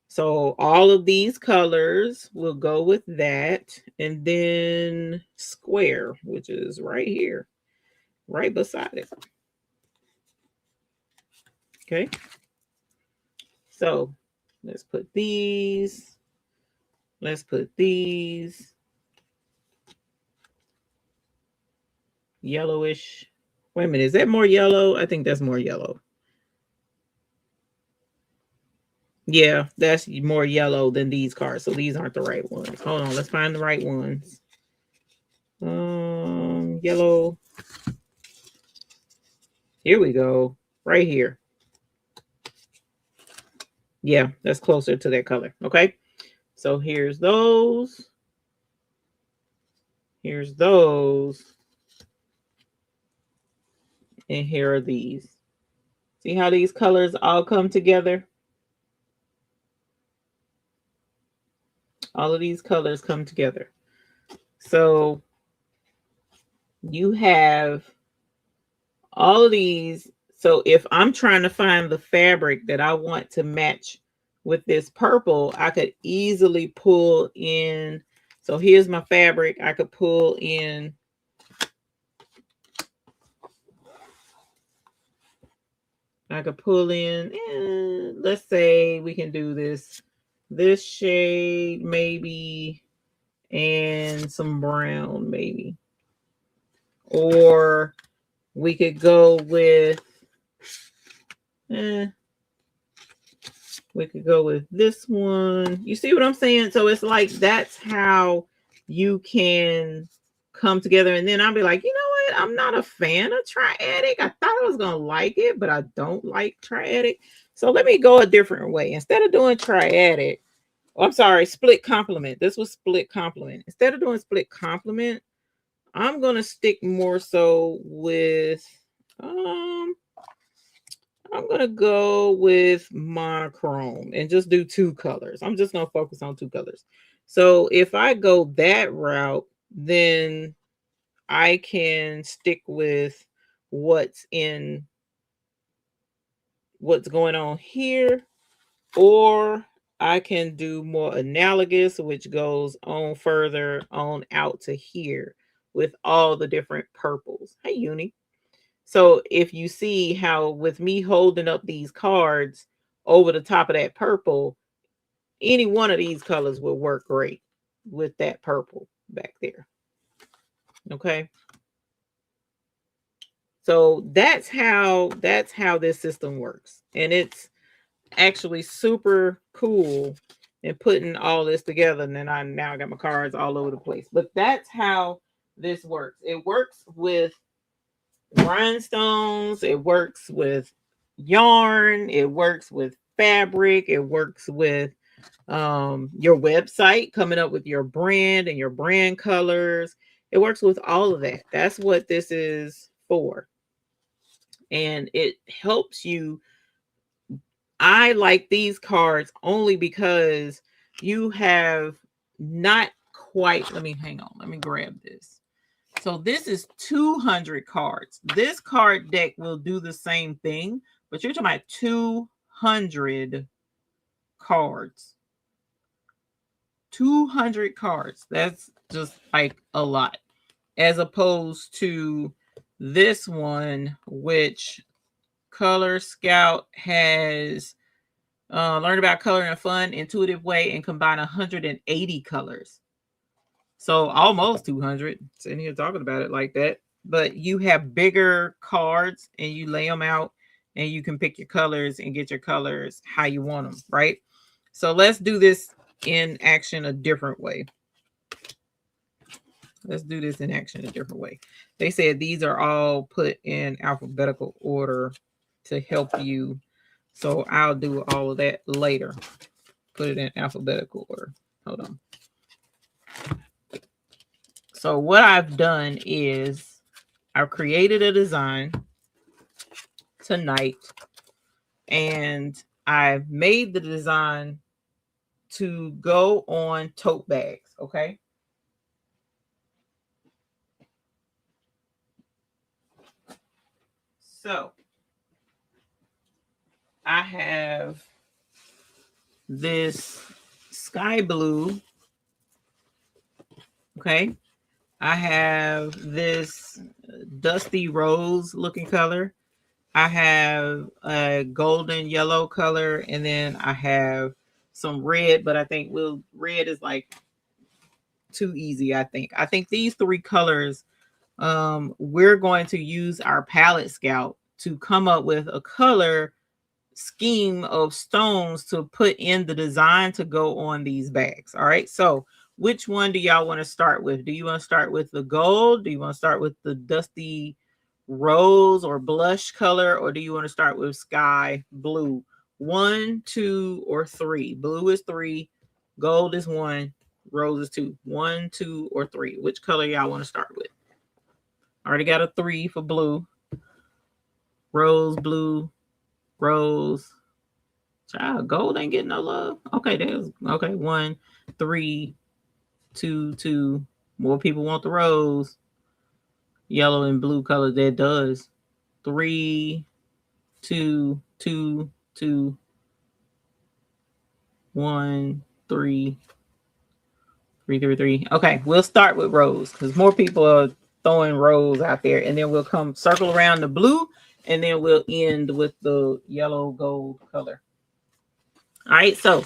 So all of these colors will go with that. And then square, which is right here, right beside it. Okay. So let's put these. Let's put these. Yellowish. Wait a minute. Is that more yellow? I think that's more yellow. Yeah, that's more yellow than these cards. So these aren't the right ones. Hold on. Let's find the right ones. Yellow. Here we go. Right here. Yeah, that's closer to that color. Okay. So here's those. Here's those. And here are these. See how these colors all come together? All of these colors come together. So you have all of these. So if I'm trying to find the fabric that I want to match with this purple, I could easily pull in. So here's my fabric. I could pull in. I could pull in, let's say we can do this shade maybe, and some brown maybe. Or we could go with, we could go with this one. You see what I'm saying? So it's like, that's how you can come together. And then I'll be like, you know what? I'm not a fan of triadic. I thought I was going to like it, but I don't like triadic. So let me go a different way. Instead of doing triadic, oh, I'm sorry, split complement. This was split complement. Instead of doing split complement, I'm going to stick more so with, I'm going to go with monochrome and just do two colors. I'm just going to focus on two colors. So if I go that route, then I can stick with what's going on here, or I can do more analogous, which goes on further on out to here with all the different purples. Hey, Uni. So if you see how with me holding up these cards over the top of that purple, any one of these colors will work great with that purple back there. Okay. So that's how this system works. And it's actually super cool in putting all this together. And then I now got my cards all over the place. But that's how this works. It works with rhinestones, it works with yarn, it works with fabric, it works with your website, coming up with your brand and your brand colors. It works with all of that. That's what this is for. And it helps you. I like these cards only because you have not quite, let me hang on, let me grab this. So this is 200 cards. This card deck will do the same thing, but you're talking about 200 cards. 200 cards. That's just like a lot. As opposed to this one, which Color Scout has learned about color in a fun, intuitive way and combine 180 colors. So almost 200. Sitting here talking about it like that. But you have bigger cards and you lay them out and you can pick your colors and get your colors how you want them, right? So let's do this in action a different way. Let's do this in action a different way. They said these are all put in alphabetical order to help you. So I'll do all of that later. Put it in alphabetical order. Hold on. So what I've done is I've created a design tonight, and I've made the design to go on tote bags, okay? So I have this sky blue, okay? I have this dusty rose looking color. I have a golden yellow color, and then I have some red, but I think red is like too easy. I think these three colors, we're going to use our palette scout to come up with a color scheme of stones to put in the design to go on these bags. All right, so which one do y'all want to start with? Do you want to start with the gold? Do you want to start with the dusty rose or blush color, or do you want to start with sky blue? 1, 2, or 3? Blue is 3, gold is 1, rose is 2. 1, 2, or 3? Which color y'all want to start with? Already got a 3 for blue. Rose, blue, rose. Child, gold ain't getting no love. Okay, there's okay. 1, 3, 2, 2. More people want the rose. Yellow and blue color, that does. 3, 2, 2, 2, 1, 3, 3, 3, 3. Okay, we'll start with rose because more people are throwing rose out there, and then we'll come circle around the blue, and then we'll end with the yellow gold color. All right, so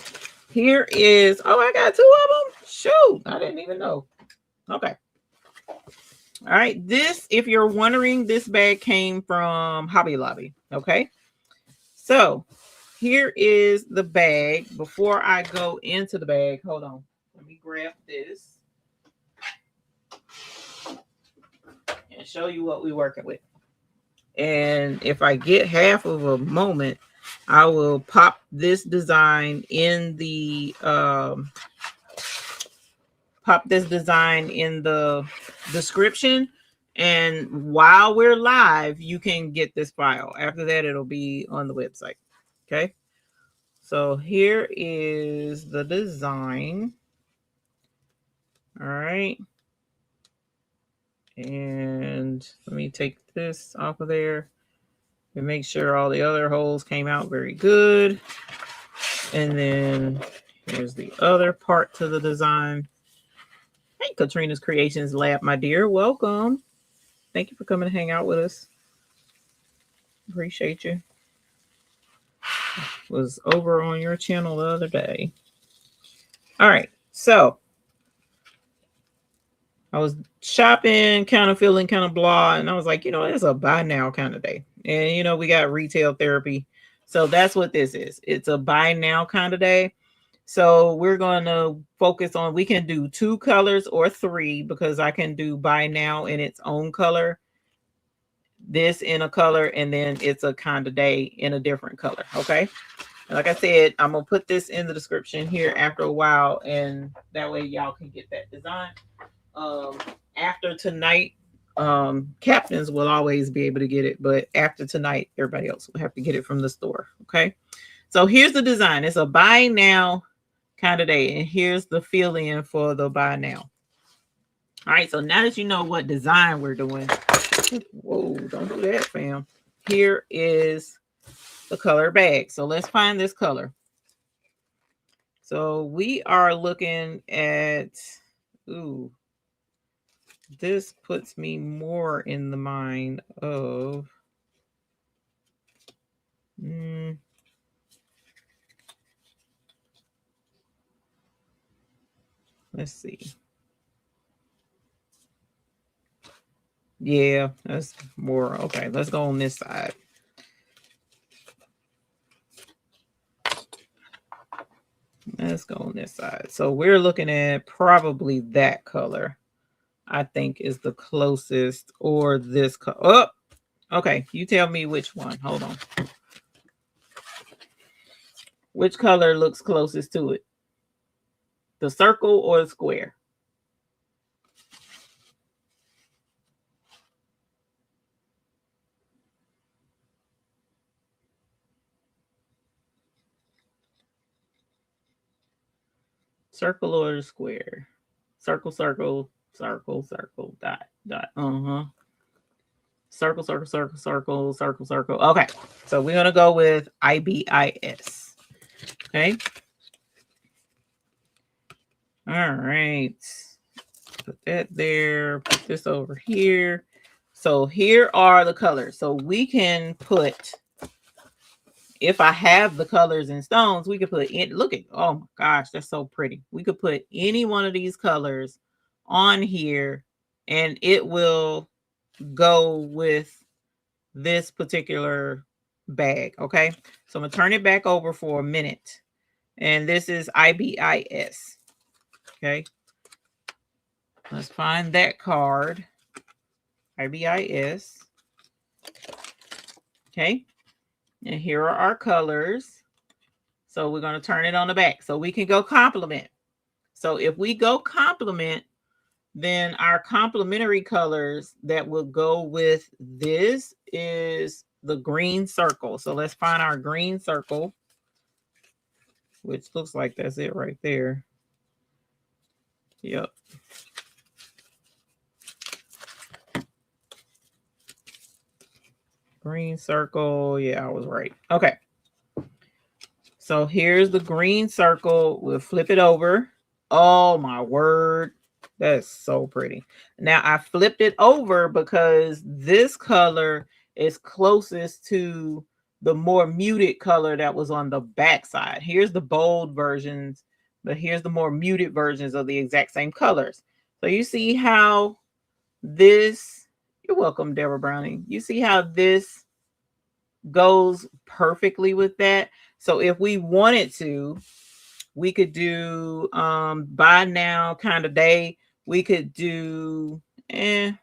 here is, oh, I got 2 of them. Shoot, I didn't even know. Okay. All right, this, if you're wondering, this bag came from Hobby Lobby. Okay, so here is the bag. Before I go into the bag, hold on. Let me grab this and show you what we're working with. And if I get half of a moment, I will pop this design in the description, and while we're live you can get this file. After that it'll be on the website. Okay, so here is the design. All right, and let me take this off of there and make sure all the other holes came out very good. And then here's the other part to the design. Hey, Katrina's Creations Lab, my dear, welcome. Thank you for coming to hang out with us. Appreciate you. Was over on your channel the other day. All right, so I was shopping, kind of feeling kind of blah, and I was like, it's a buy now kind of day. And we got retail therapy, so that's what this is. It's a buy now kind of day. So we're going to focus on, we can do 2 colors or 3, because I can do buy now in its own color, this in a color, and then it's a kind of day in a different color. Okay, and like I said, I'm gonna put this in the description here after a while, and that way y'all can get that design. After tonight, captains will always be able to get it, but after tonight everybody else will have to get it from the store. Okay, so here's the design. It's a buy now kind of day, and here's the fill-in for the buy now. All right, so now that you know what design we're doing, whoa, don't do that, fam. Here is the color bag. So let's find this color. So we are looking at, ooh, this puts me more in the mind of, let's see. Yeah, that's more. Okay, let's go on this side. Let's go on this side. So we're looking at probably that color. I think is the closest, or this color. Oh, okay. You tell me which one. Hold on. Which color looks closest to it? The circle or the square? Circle or the square? Circle, circle, circle, circle, dot, dot. Circle, circle, circle, circle, circle, circle. Okay. So we're going to go with IBIS. Okay. All right. Put that there. Put this over here. So here are the colors. So we can put, if I have the colors in stones, we could put in, look at, oh my gosh, that's so pretty. We could put any one of these colors on here and it will go with this particular bag. Okay. So I'm going to turn it back over for a minute. And this is IBIS. Okay. Let's find that card. IBIS. Okay. And here are our colors. So we're going to turn it on the back so we can go complement. So if we go complement, then our complementary colors that will go with this is the green circle. So let's find our green circle, which looks like that's it right there. Yep. Green circle. Yeah, I was right. Okay. So here's the green circle. We'll flip it over. Oh my word. That's so pretty. Now I flipped it over because this color is closest to the more muted color that was on the back side. Here's the bold versions, but here's the more muted versions of the exact same colors. So you see how this, you're welcome, Deborah Browning. You see how this goes perfectly with that. So if we wanted to, we could do buy now kind of day. We could do,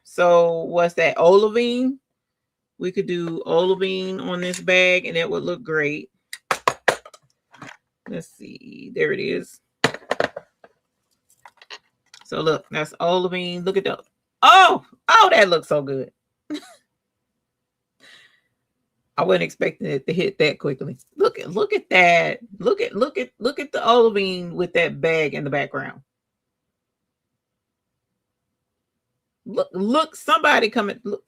so what's that? Olivine. We could do olivine on this bag and it would look great. Let's see. There it is. So look, that's olivine. Look at that. Oh, that looks so good. I wasn't expecting it to hit that quickly. Look at that. Look at the olivine with that bag in the background. Look, somebody coming. Look.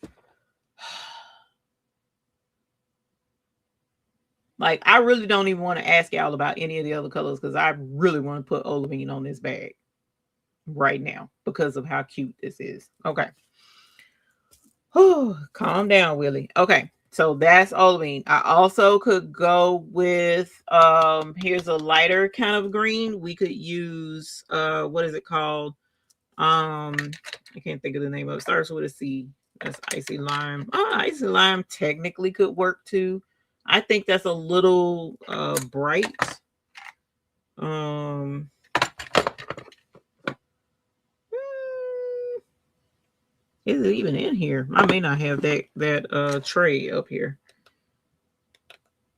Like, I really don't even want to ask y'all about any of the other colors because I really want to put olivine on this bag right now because of how cute this is. Okay. Oh, calm down, Willie. Okay. So that's olivine. I also could go with, here's a lighter kind of green. We could use, what is it called? I can't think of the name of it. Starts with a C. That's icy lime. Icy lime technically could work too. I think that's a little bright. Is it even in here? I may not have that tray up here.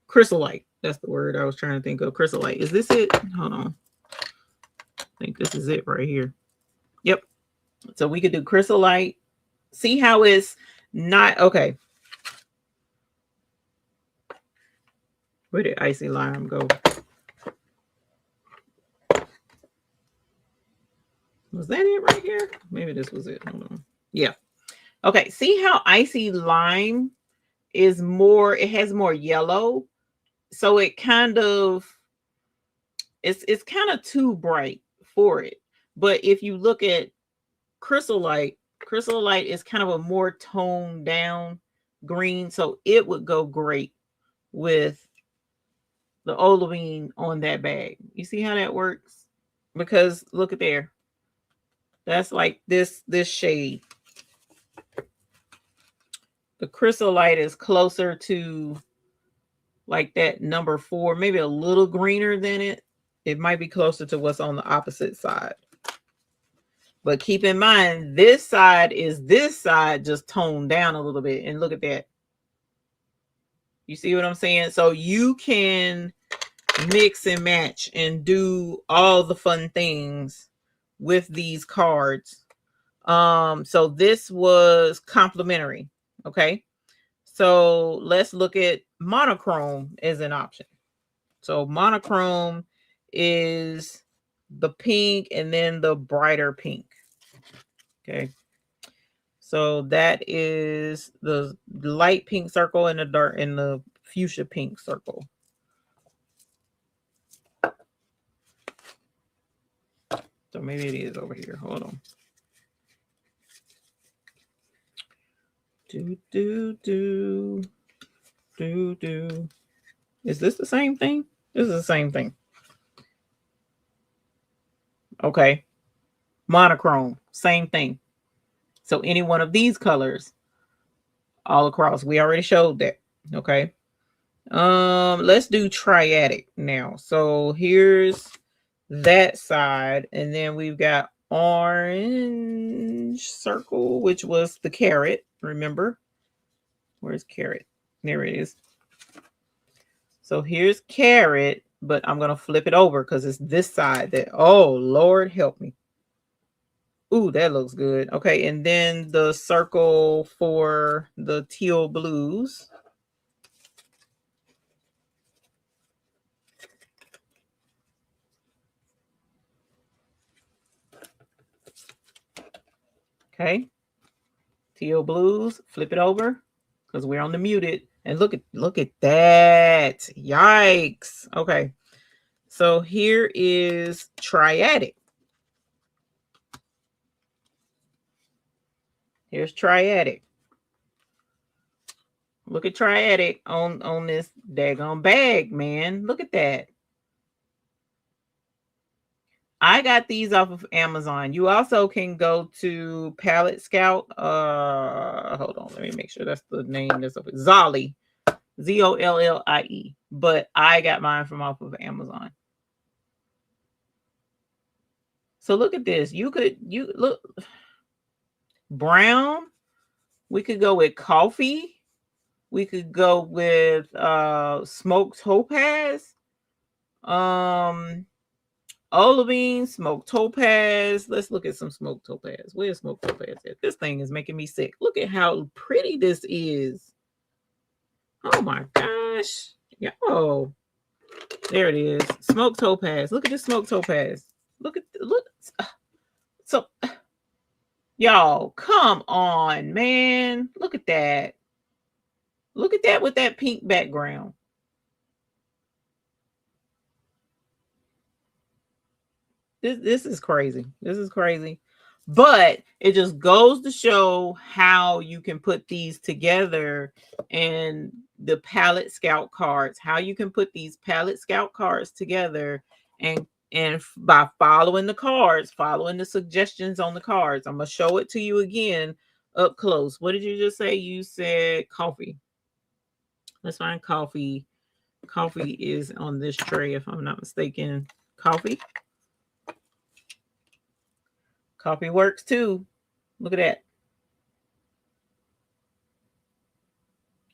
Chrysolite. That's the word I was trying to think of. Chrysolite. Is this it? Hold on. I think this is it right here. Yep. So we could do chrysolite. See how it's not okay. Where did icy lime go? Was that it right here? Maybe this was it. Hold on. Yeah. Okay. See how icy lime is more, it has more yellow. So it kind of, it's kind of too bright for it. But if you look at chrysolite is kind of a more toned down green. So it would go great with the olivine on that bag. You see how that works? Because look at there. That's like this shade. The chrysolite is closer to like that number 4, maybe a little greener than it. It might be closer to what's on the opposite side. But keep in mind, this side is this side just toned down a little bit. And look at that. You see what I'm saying? So you can mix and match and do all the fun things with these cards. So this was complimentary. Okay. So let's look at monochrome as an option. So monochrome is the pink and then the brighter pink. Okay. So that is the light pink circle and the dark and the fuchsia pink circle. So maybe it is over here. Hold on. Do. Is this the same thing? This is the same thing. Okay. Monochrome, same thing. So any one of these colors all across. We already showed that. Okay. Let's do triadic now. So here's that side, and then we've got orange circle, which was the carrot. Remember? Where's carrot? There it is. So here's carrot, but I'm going to flip it over because it's this side that, oh, Lord, help me. Ooh, that looks good. Okay, and then the circle for the teal blues. Okay. Teal blues, flip it over because we're on the muted. And look at that. Yikes. Okay. So here is triadic. Here's triadic. Look at triadic on this daggone bag, man. Look at that. I got these off of Amazon. You also can go to Palette Scout. Hold on, let me make sure that's the name. That's over Zollie, Zollie. But I got mine from off of Amazon. So look at this. You look brown. We could go with coffee. We could go with smoked topaz. Olivine, smoked topaz. Let's look at some smoked topaz. Where's smoked topaz at? This thing is making me sick. Look at how pretty this is. Oh my gosh. Yo. There it is. Smoked topaz. Look at this smoked topaz. Look. So y'all, come on, man. Look at that. Look at that with that pink background. This is crazy. This is crazy. But it just goes to show how you can put these together and the Palette Scout cards, how you can put these Palette Scout cards together and by following the cards, following the suggestions on the cards. I'm going to show it to you again up close. What did you just say? You said coffee. Let's find coffee. Coffee is on this tray, if I'm not mistaken. Coffee. Coffee works too. Look at that.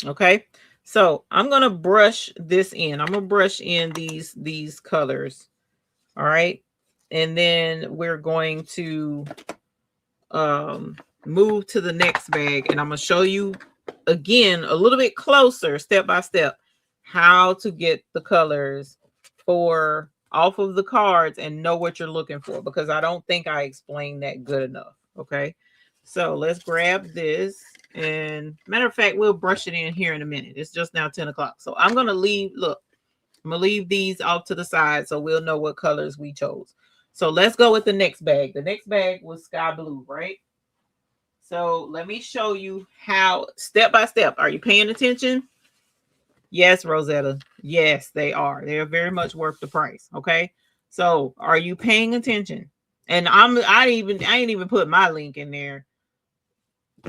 Okay. So I'm going to brush this in. I'm going to brush in these colors. All right. And then we're going to move to the next bag. And I'm going to show you again a little bit closer, step by step, how to get the colors for off of the cards and know what you're looking for, because I don't think I explained that good enough. Okay. So let's grab this. And matter of fact, we'll brush it in here in a minute. It's just now 10 o'clock. So I'm going to leave, look, I'm going to leave these off to the side so we'll know what colors we chose. So let's go with the next bag. The next bag was sky blue, right? So let me show you how, step by step. Are you paying attention? Yes, Rosetta. Yes, they are. They're very much worth the price. Okay. So are you paying attention? And I ain't even put my link in there.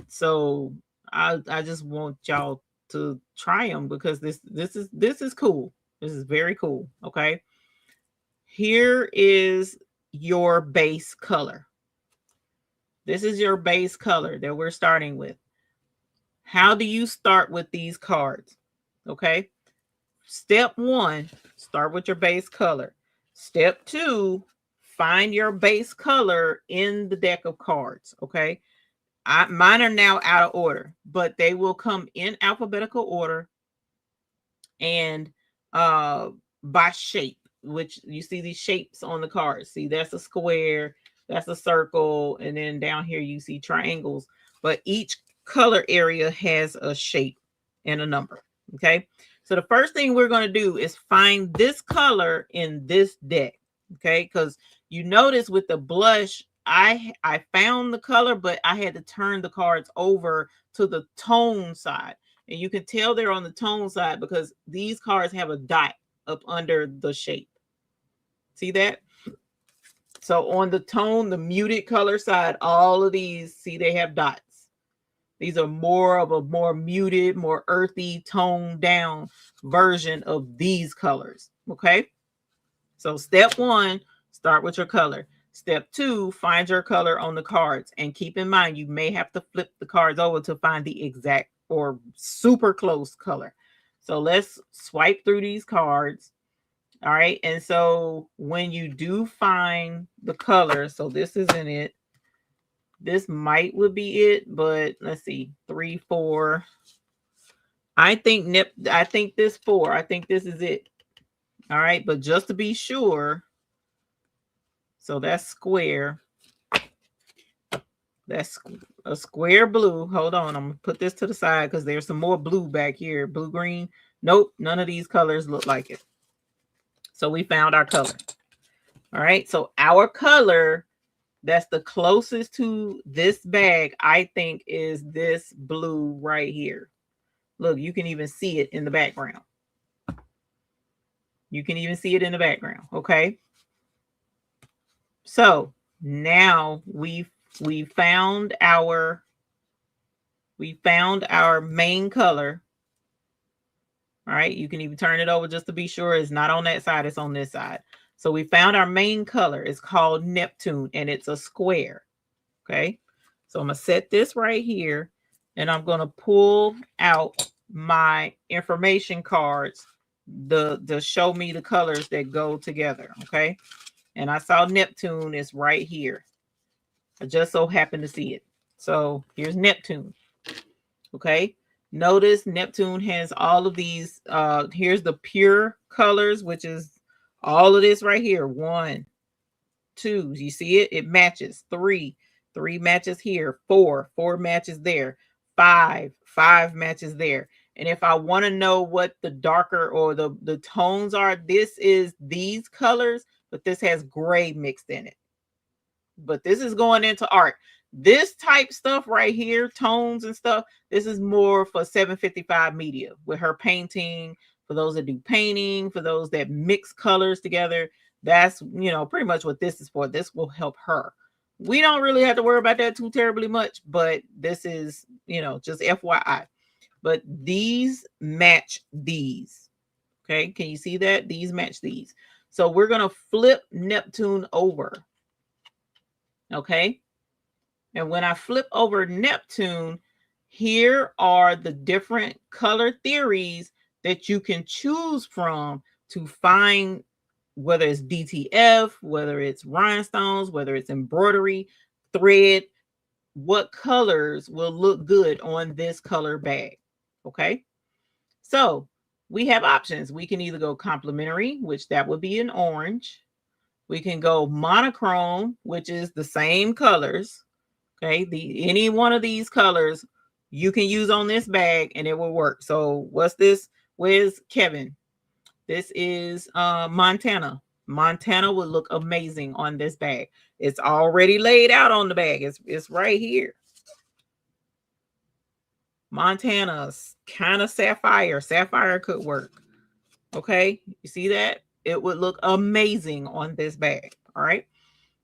So I just want y'all to try them because this is cool. This is very cool. Okay. here is your base color. This is your base color that we're starting with. How do you start with these cards? Okay. Step 1, start with your base color. Step 2, find your base color in the deck of cards. Okay. Mine are now out of order, but they will come in alphabetical order and by shape, which you see these shapes on the cards. See, that's a square, that's a circle, and then down here you see triangles, but each color area has a shape and a number. Okay, so the first thing we're going to do is find this color in this deck. Okay, because you notice with the blush, I found the color, but I had to turn the cards over to the tone side. And you can tell they're on the tone side because these cards have a dot up under the shape. See that? So on the tone, the muted color side, all of these, see, they have dots. These are more of a more muted, more earthy, toned down version of these colors. Okay. So step 1, start with your color. Step 2, find your color on the cards. And keep in mind, you may have to flip the cards over to find the exact or super close color. So let's swipe through these cards. All right. And so when you do find the color, so this isn't it. This would be it, but let's see. 3, 4. I think this 4. I think this is it. All right. But just to be sure, so that's square. That's a square blue. Hold on. I'm going to put this to the side because there's some more blue back here. Blue, green. Nope. None of these colors look like it. So we found our color. All right. So our color that's the closest to this bag, I think, is this blue right here. Look, you can even see it in the background. You can even see it in the background. Okay. So now we found our main color. All right, you can even turn it over just to be sure it's not on that side, it's on this side. So we found our main color. It's called Neptune and it's a square. Okay, so I'm gonna set this right here and I'm gonna pull out my information cards to show me the colors that go together. Okay, and I saw Neptune is right here. I just so happened to see it. So here's Neptune. Okay. Notice Neptune has all of these. Here's the pure colors, which is all of this right here. 1, 2. You see it? It matches. 3 matches here. 4 matches there. 5 matches there. And if I want to know what the darker or the tones are, this is these colors, but this has gray mixed in it. But this is going into art. This type stuff right here, tones and stuff, this is more for 755 media with her painting, for those that do painting, for those that mix colors together. That's, pretty much what this is for. This will help her. We don't really have to worry about that too terribly much, but this is, just FYI. But these match these. Okay, can you see that? These match these. So we're going to flip Neptune over. Okay. And when I flip over Neptune, here are the different color theories that you can choose from to find whether it's DTF, whether it's rhinestones, whether it's embroidery, thread, what colors will look good on this color bag. Okay. So we have options. We can either go complementary, which that would be an orange. We can go monochrome, which is the same colors. Okay, any one of these colors you can use on this bag and it will work. So what's this? Where's Kevin? This is Montana. Montana would look amazing on this bag. It's already laid out on the bag. It's right here. Montana's kind of sapphire. Sapphire could work. Okay, you see that? It would look amazing on this bag. All right,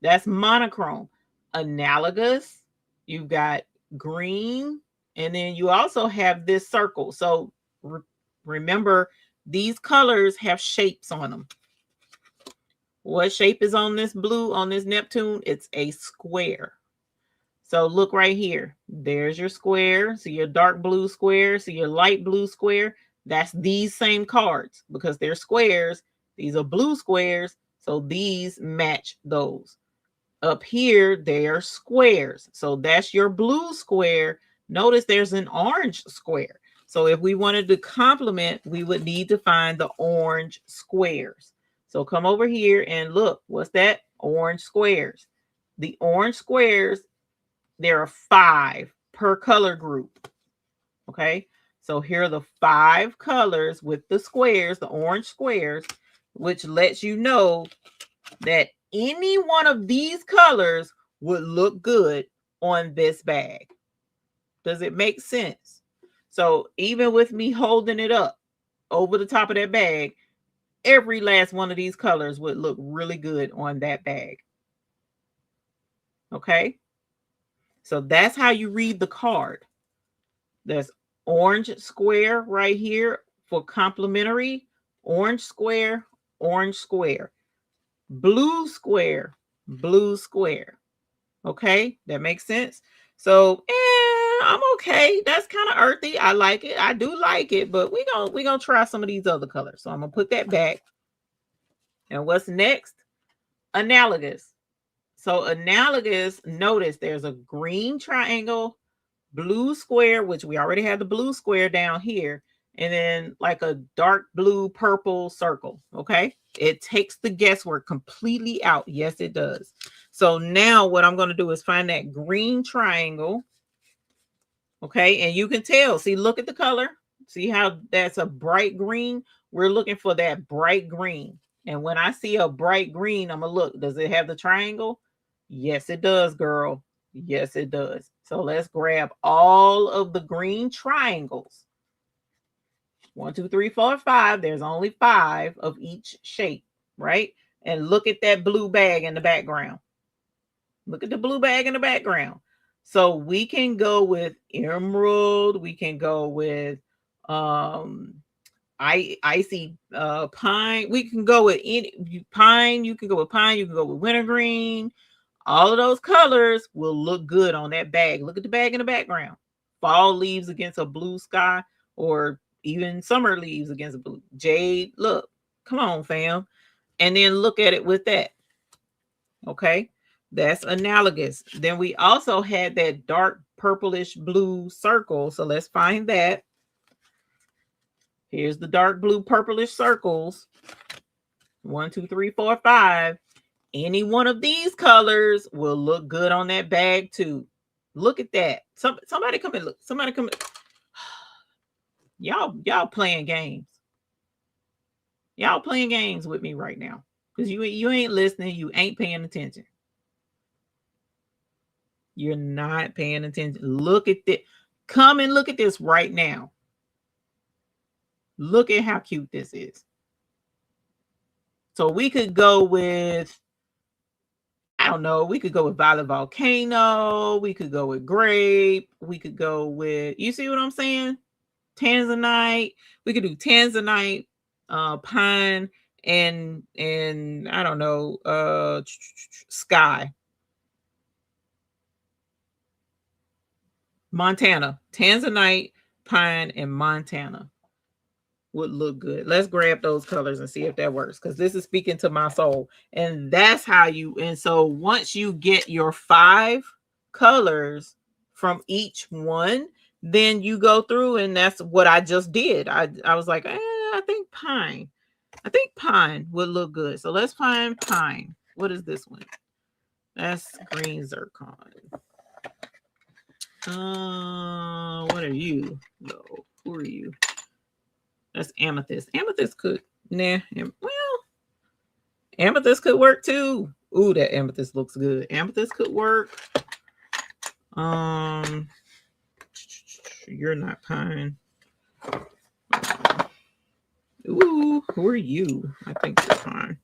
that's monochrome. Analogous, you've got green, and then you also have this circle. So remember, these colors have shapes on them. What shape is on this blue, on this Neptune? It's a square. So look right here. There's your square. See your dark blue square. See your light blue square. That's these same cards because they're squares. These are blue squares. So these match those. Up here, they are squares. So that's your blue square. Notice there's an orange square. So if we wanted to complement, we would need to find the orange squares. So come over here and look. What's that? Orange squares. The orange squares, there are 5 per color group. Okay. So here are the 5 colors with the squares, the orange squares, which lets you know that any one of these colors would look good on this bag. Does it make sense? So even with me holding it up over the top of that bag, every last one of these colors would look really good on that bag. Okay. So that's how you read the card. There's orange square right here for complementary, orange square, orange square, blue square, blue square. Okay, that makes sense. So I'm okay. That's kind of earthy. I like it. I do like it, but we're gonna try some of these other colors. So I'm gonna put that back. And what's next? Analogous. So analogous, notice there's a green triangle, blue square, which we already have the blue square down here, and then like a dark blue purple circle. Okay, it takes the guesswork completely out. Yes, it does. So now what I'm going to do is find that green triangle. Okay, and you can tell, see, look at the color. See how that's a bright green? We're looking for that bright green. And when I see a bright green, I'm gonna look, does it have the triangle? Yes, it does, girl. Yes, it does. So let's grab all of the green triangles. 1, 2, 3, 4, 5. There's only 5 of each shape, right? And look at that blue bag in the background. Look at the blue bag in the background. So we can go with emerald. We can go with icy pine. We can go with any pine. You can go with pine. You can go with wintergreen. All of those colors will look good on that bag. Look at the bag in the background. Fall leaves against a blue sky, or even summer leaves against a blue jade. Look, come on, fam. And then look at it with that. Okay, that's analogous. Then we also had that dark purplish blue circle. So let's find that. Here's the dark blue purplish circles. 1, 2, 3, 4, 5. Any one of these colors will look good on that bag too. Look at that. Somebody come and look. Somebody come. Y'all playing games. Y'all playing games with me right now. Because you ain't listening. You ain't paying attention. You're not paying attention. Look at this. Come and look at this right now. Look at how cute this is. So we could go with, I don't know, we could go with violet volcano. We could go with grape. We could go with, you see what I'm saying? Tanzanite. We could do tanzanite, pine, and I don't know, sky. Montana. Tanzanite, pine, and Montana would look good. Let's grab those colors and see if that works, because this is speaking to my soul. And that's how you, and so once you get your 5 colors from each one, then you go through, and that's what I just did. I was like, I think pine would look good. So let's find pine. What is this one? That's green zircon. What are you? No, who are you? That's amethyst. Amethyst could, amethyst could work too. Ooh, that amethyst looks good. Amethyst could work. You're not pine. Ooh, who are you? I think you're pine.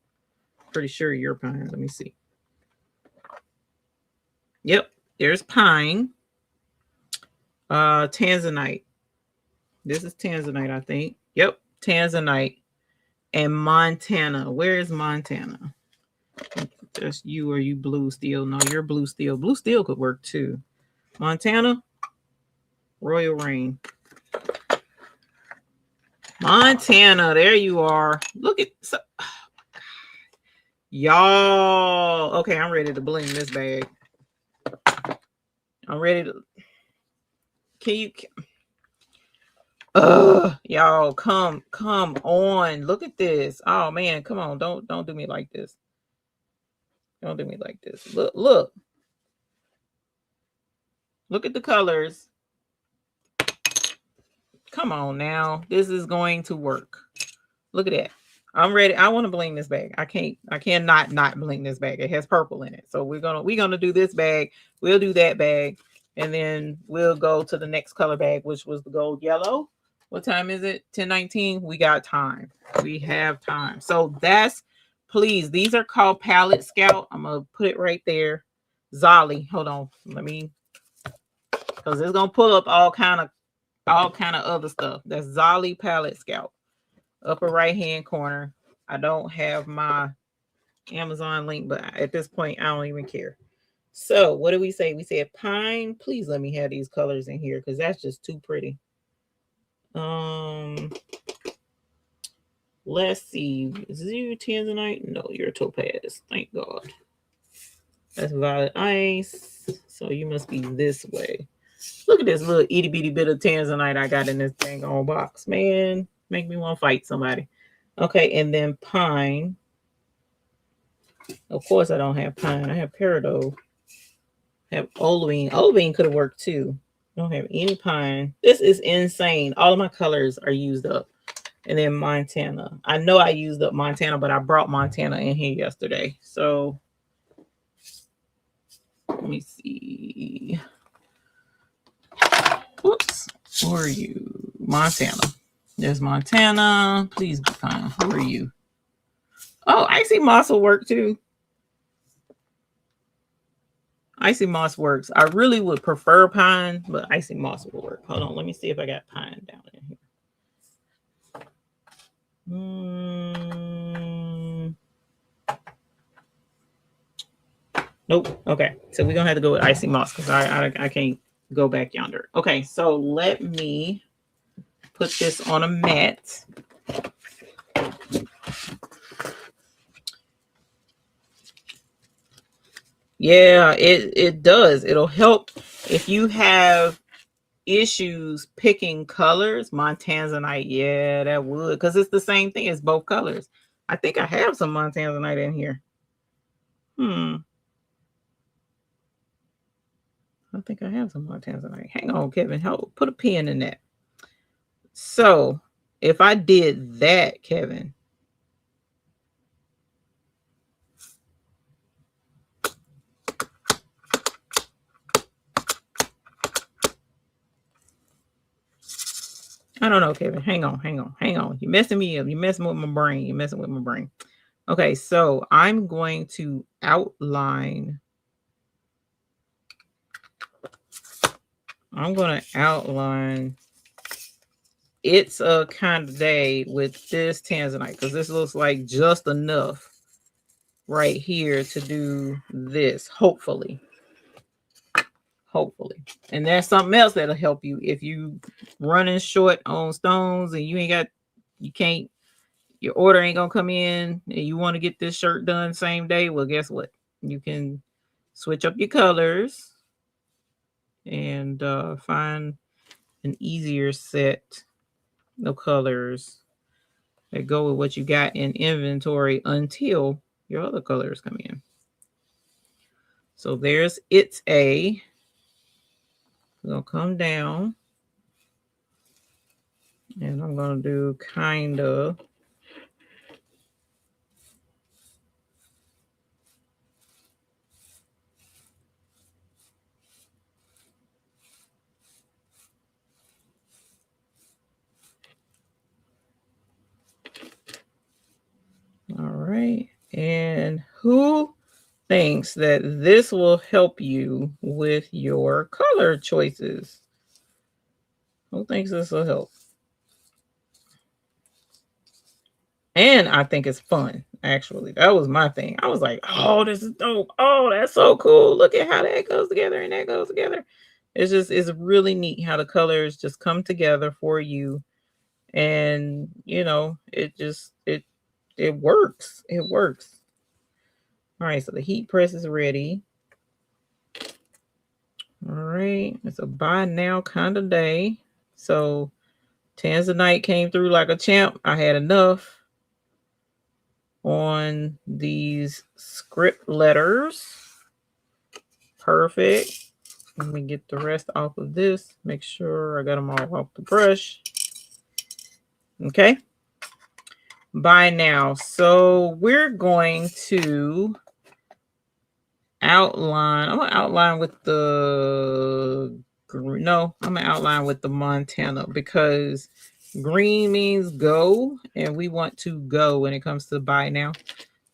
Pretty sure you're pine. Let me see. Yep, there's pine. Tanzanite. This is tanzanite, I think. Yep, tanzanite. And Montana. Where is Montana? Just you, or you blue steel? No, you're blue steel. Blue steel could work too. Montana, Royal Rain. Montana, there you are. Look at y'all. Okay, I'm ready to bling this bag. I'm ready to. Can you? Y'all, come on. Look at this. Oh man, come on. Don't do me like this. Don't do me like this. Look. Look at the colors. Come on now. This is going to work. Look at that. I'm ready. I want to bling this bag. I cannot not bling this bag. It has purple in it. So we're gonna do this bag. We'll do that bag. And then we'll go to the next color bag, which was the gold yellow. What time is it? 10:19. We got time. We have time. So that's, please, these are called Palette Scout. I'm gonna put it right there. Zolly. Hold on. Let me, because it's gonna pull up all kind of other stuff. That's Zolly Palette Scout. Upper right hand corner. I don't have my Amazon link, but at this point I don't even care. So what do we say? We said pine. Please let me have these colors in here because that's just too pretty. Let's see. Is you tanzanite? No, you're topaz. Thank God. That's violet ice. So you must be this way. Look at this little itty bitty bit of tanzanite I got in this dang on box, man. Make me want to fight somebody. Okay, and then pine. Of course, I don't have pine. I have peridot. I have olivine. Olivine could have worked too. I don't have any pine. This is insane. All of my colors are used up. And then Montana. I know I used up Montana, but I brought Montana in here yesterday. So let me see. Whoops. Who are you? Montana. There's Montana. Please be kind. Who are you? Oh, Icy Moss will work too. Icy Moss works. I really would prefer pine, but Icy Moss will work. Hold on. Let me see if I got pine down in here. Nope. Okay. So we're going to have to go with Icy Moss because I can't go back yonder. Okay. So let me put this on a mat. Yeah, it does. It'll help if you have issues picking colors. Montanzanite, yeah, that would, because it's the same thing as both colors. I think I have some Montanzanite in here. I think I have some Montanzanite. Hang on, Kevin. Help put a pin in that. So if I did that, Kevin. I don't know, Kevin. Hang on. You're messing me up. You're messing with my brain. Okay, so I'm going to outline. It's a kind of day with this tanzanite because this looks like just enough right here to do this, hopefully. And there's something else that'll help you if you running short on stones and your order ain't gonna come in and you want to get this shirt done same day. Well, guess what? You can switch up your colors and find an easier set of colors that go with what you got in inventory until your other colors come in. So there's It's A. I'm gonna come down and I'm gonna do kind of. All right. And who thinks that this will help you with your color choices? Who thinks this will help? And I think it's fun. Actually, that was my thing. I was like, oh, this is dope. Oh, that's so cool. Look at how that goes together and that goes together. It's really neat how the colors just come together for you. And you know, it works. It works. All right, so the heat press is ready. All right, it's a buy now kind of day. So Tanzanite came through like a champ. I had enough on these script letters. Perfect. Let me get the rest off of this. Make sure I got them all off the brush. Okay. Buy now. So we're going to outline. I'm going to outline with the... No, I'm going to outline with the Montana because green means go, and we want to go when it comes to buy now.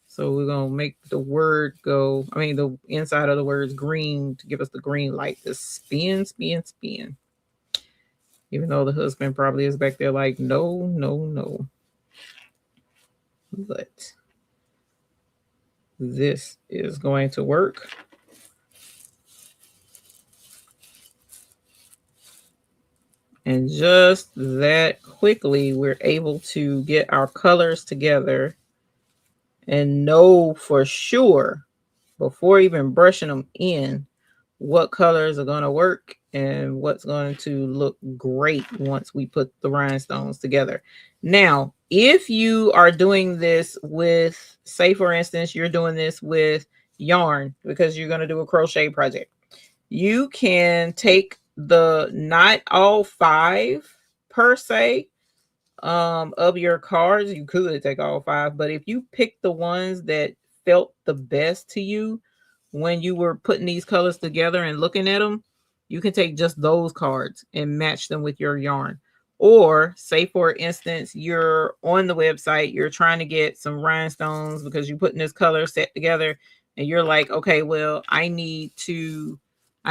So we're going to make the word go. I mean, the inside of the words green to give us the green light to spin, spin, spin. Even though the husband probably is back there like, no, no, no. But this is going to work. And just that quickly, we're able to get our colors together and know for sure, before even brushing them in, what colors are going to work and what's going to look great once we put the rhinestones together. Now, if you are doing this with, say for instance, you're doing this with yarn because you're going to do a crochet project, you can take the, not all 5 per se of your cards. You could take all 5, but if you pick the ones that felt the best to you when you were putting these colors together and looking at them, you can take just those cards and match them with your yarn. Or say for instance, you're on the website, you're trying to get some rhinestones because you're putting this color set together and you're like, okay, well, I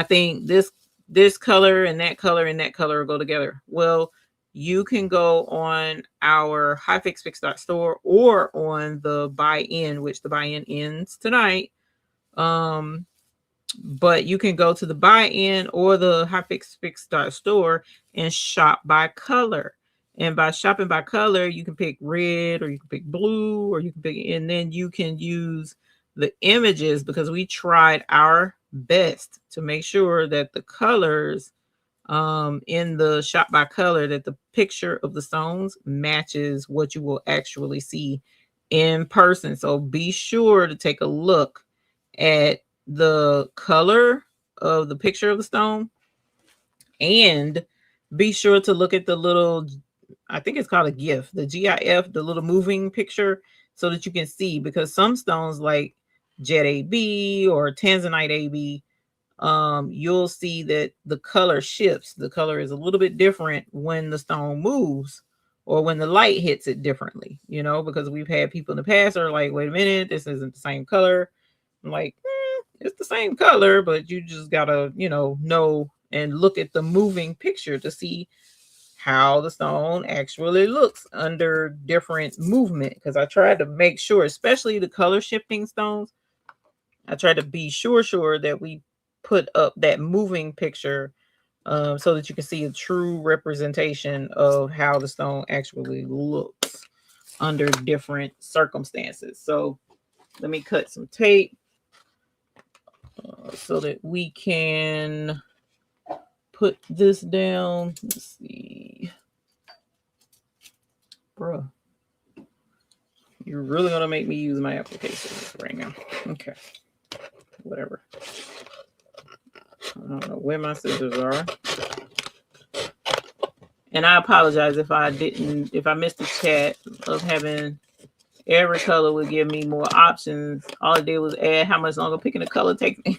think this color and that color and that color go together. Well, you can go on our highfixfix.store or on the buy-in, which the buy-in ends tonight. But you can go to the buy-in or the highfixfix.store and shop by color. And by shopping by color, you can pick red or you can pick blue or you can pick, and then you can use the images because we tried our best to make sure that the colors in the shop by color, that the picture of the stones matches what you will actually see in person. So be sure to take a look at the color of the picture of the stone and be sure to look at the little, I think it's called a GIF, the GIF, the little moving picture, so that you can see, because some stones like Jet AB or Tanzanite AB, you'll see that the color shifts. The color is a little bit different when the stone moves or when the light hits it differently, you know, because we've had people in the past are like, wait a minute, this isn't the same color. I'm like, it's the same color, but you just gotta, know and look at the moving picture to see how the stone actually looks under different movement. Because I tried to make sure, especially the color shifting stones, I tried to be sure that we put up that moving picture so that you can see a true representation of how the stone actually looks under different circumstances. So let me cut some tape so that we can put this down. Let's see. Bruh. You're really going to make me use my application right now. Okay. Whatever. I don't know where my scissors are. And I apologize if I missed the chat of having every color would give me more options. All I did was add how much longer picking a color takes me.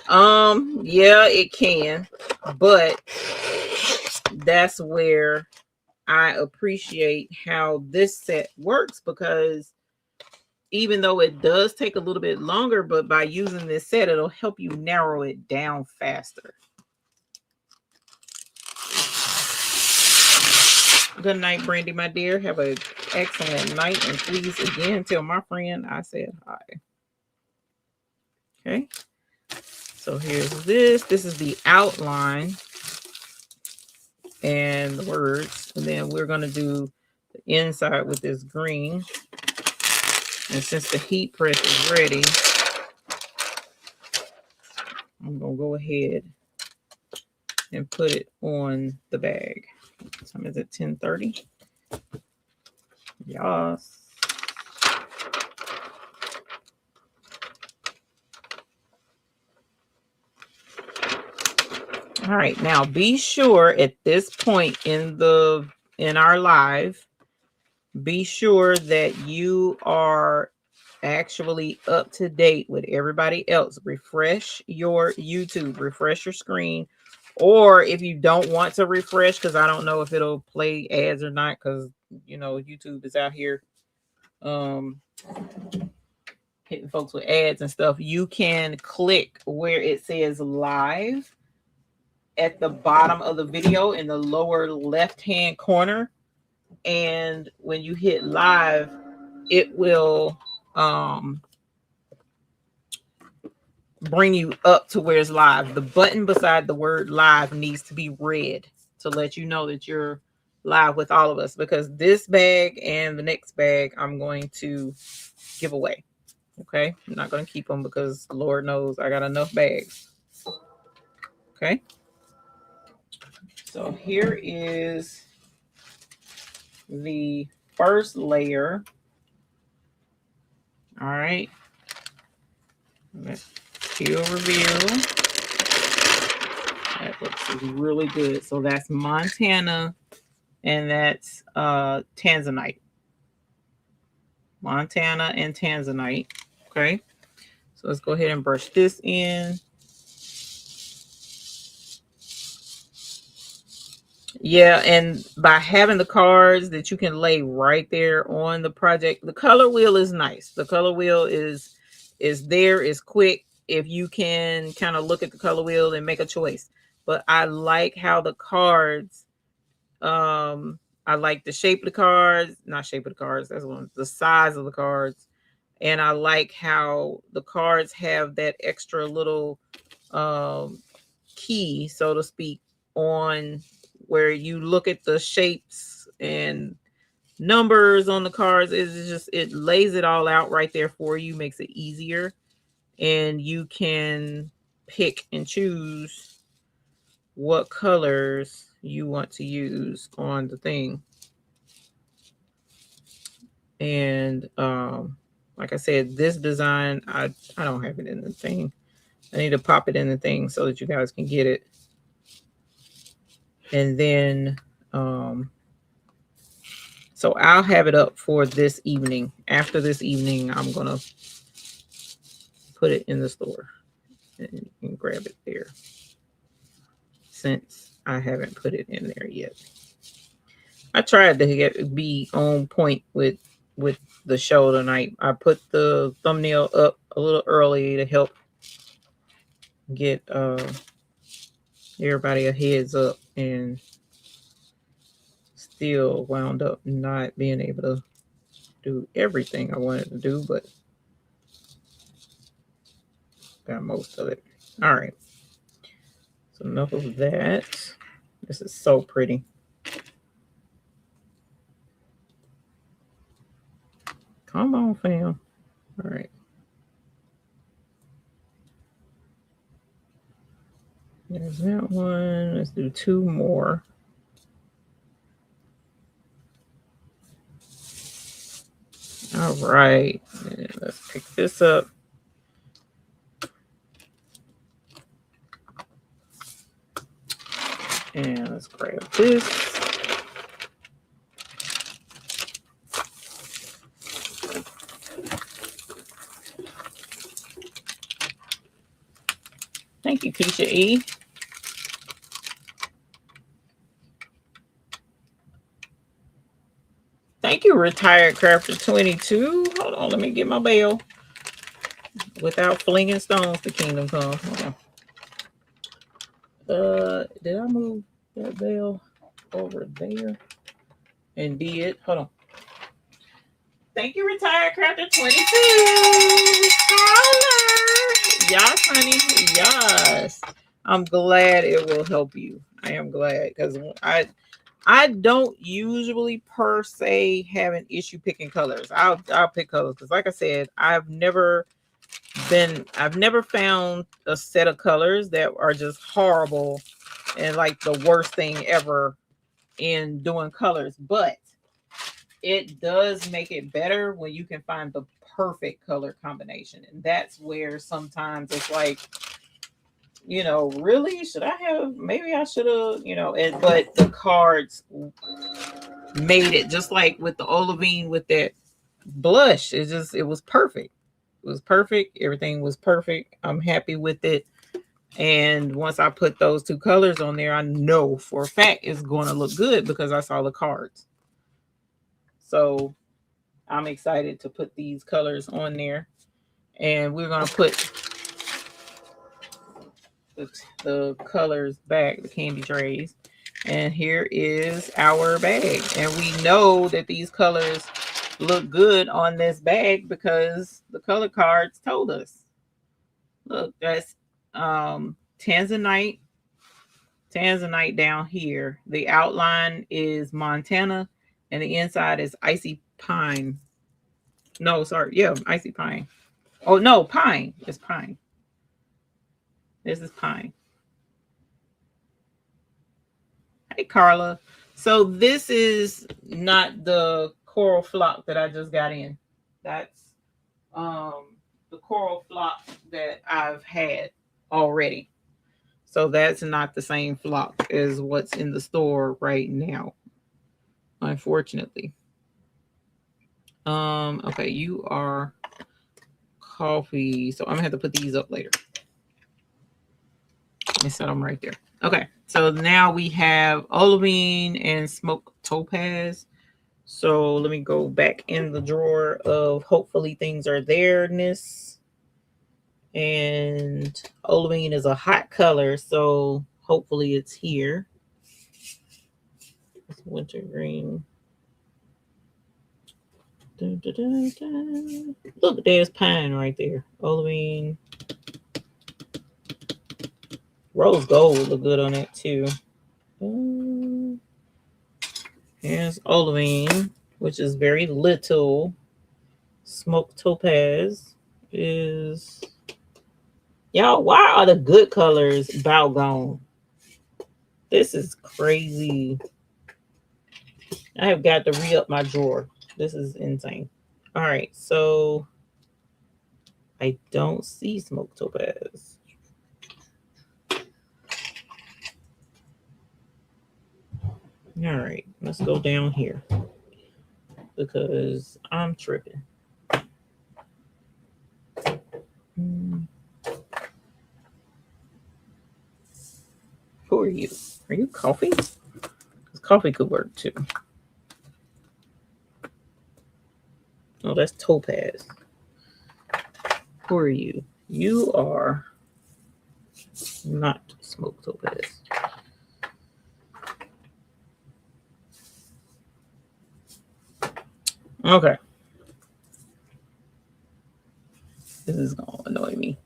Yeah, it can, but that's where I appreciate how this set works, because even though it does take a little bit longer, but by using this set, it'll help you narrow it down faster. Okay, good night, Brandy, my dear. Have an excellent night. And please, again, tell my friend I said hi. Okay. So here's this. This is the outline and the words. And then we're going to do the inside with this green. And since the heat press is ready, I'm going to go ahead and put it on the bag. What time is it? 10:30. Yes. All right, now be sure at this point in our live, be sure that you are actually up to date with everybody else. Refresh your YouTube, refresh your screen, or if you don't want to refresh, because I don't know if it'll play ads or not, because you know YouTube is out here hitting folks with ads and stuff. You can click where it says live at the bottom of the video in the lower left hand corner, and when you hit live, it will bring you up to where it's live. The button beside the word live needs to be red to let you know that you're live with all of us, because this bag and the next bag I'm going to give away. Okay, I'm not going to keep them because Lord knows I got enough bags. Okay, so here is the first layer. All right, let's peel reveal. That looks really good. So that's Montana, and that's Tanzanite. Montana and Tanzanite. Okay, so let's go ahead and brush this in. Yeah, and by having the cards that you can lay right there on the project, the color wheel is nice. The color wheel is there, is quick. If you can kind of look at the color wheel and make a choice. But I like how the cards, I like the shape of the cards, not shape of the cards, that's one, the size of the cards. And I like how the cards have that extra little key, so to speak, on where you look at the shapes and numbers on the cards. It's just, it lays it all out right there for you, makes it easier, and you can pick and choose what colors you want to use on the thing. And like I said, this design, I don't have it in the thing. I need to pop it in the thing so that you guys can get it. And then so I'll have it up for this evening. After this evening, I'm gonna put it in the store, and you can grab it there, since I haven't put it in there yet. I tried to be on point with the show tonight. I put the thumbnail up a little early to help get everybody a heads up, and still wound up not being able to do everything I wanted to do, but got most of it. All right, so enough of that. This is so pretty. Come on, fam. All right, there's that one. Let's do two more. All right, and let's pick this up. And let's grab this. Thank you, Keisha E. Thank you, Retired Crafter 22. Hold on, let me get my bell. Without flinging stones, the kingdom come. Hold on. Did I move that bell over there? and did. Hold on. Thank you, Retired Crafter 22. Holler. Yes, honey. Yes. I'm glad it will help you. I am glad because I don't usually per se have an issue picking colors. I'll pick colors because, like I said, I've never found a set of colors that are just horrible and like the worst thing ever in doing colors. But it does make it better when you can find the perfect color combination, and that's where sometimes it's like, really, should I have, maybe I should have, but the cards made it, just like with the olivine with that blush. It was perfect. It was perfect. Everything was perfect. I'm happy with it. And once I put those two colors on there, I know for a fact it's going to look good because I saw the cards. So I'm excited to put these colors on there. And we're going to put the colors back, the candy trays. And here is our bag. And we know that these colors look good on this bag because the color cards told us. Look, that's Tanzanite down here. The outline is Montana and the inside is icy pine. No, sorry. Yeah, icy pine. Oh, no, pine. It's pine. This is pine. Hey, Carla. So this is not the coral flock that I just got in. That's the coral flock that I've had already. So that's not the same flock as what's in the store right now, unfortunately. Okay, you are coffee. So I'm gonna have to put these up later. Let me set them right there. Okay, so now we have olivine and smoked topaz. So let me go back in the drawer of hopefully things are there-ness. And olivine is a hot color, so hopefully it's here. It's wintergreen. Dun, dun, dun, dun. Look, there's pine right there. Olivine. Rose gold would look good on that too. Here's olivine, which is very little. Smoked topaz is, y'all, why are the good colors about gone? This is crazy. I have got to re-up my drawer. This is insane. All right, so I don't see smoked topaz. All right, let's go down here because I'm tripping. Who are you? Are you coffee? Because coffee could work too. Oh, that's topaz. Who are you? You are not smoked topaz. Okay. This is gonna annoy me.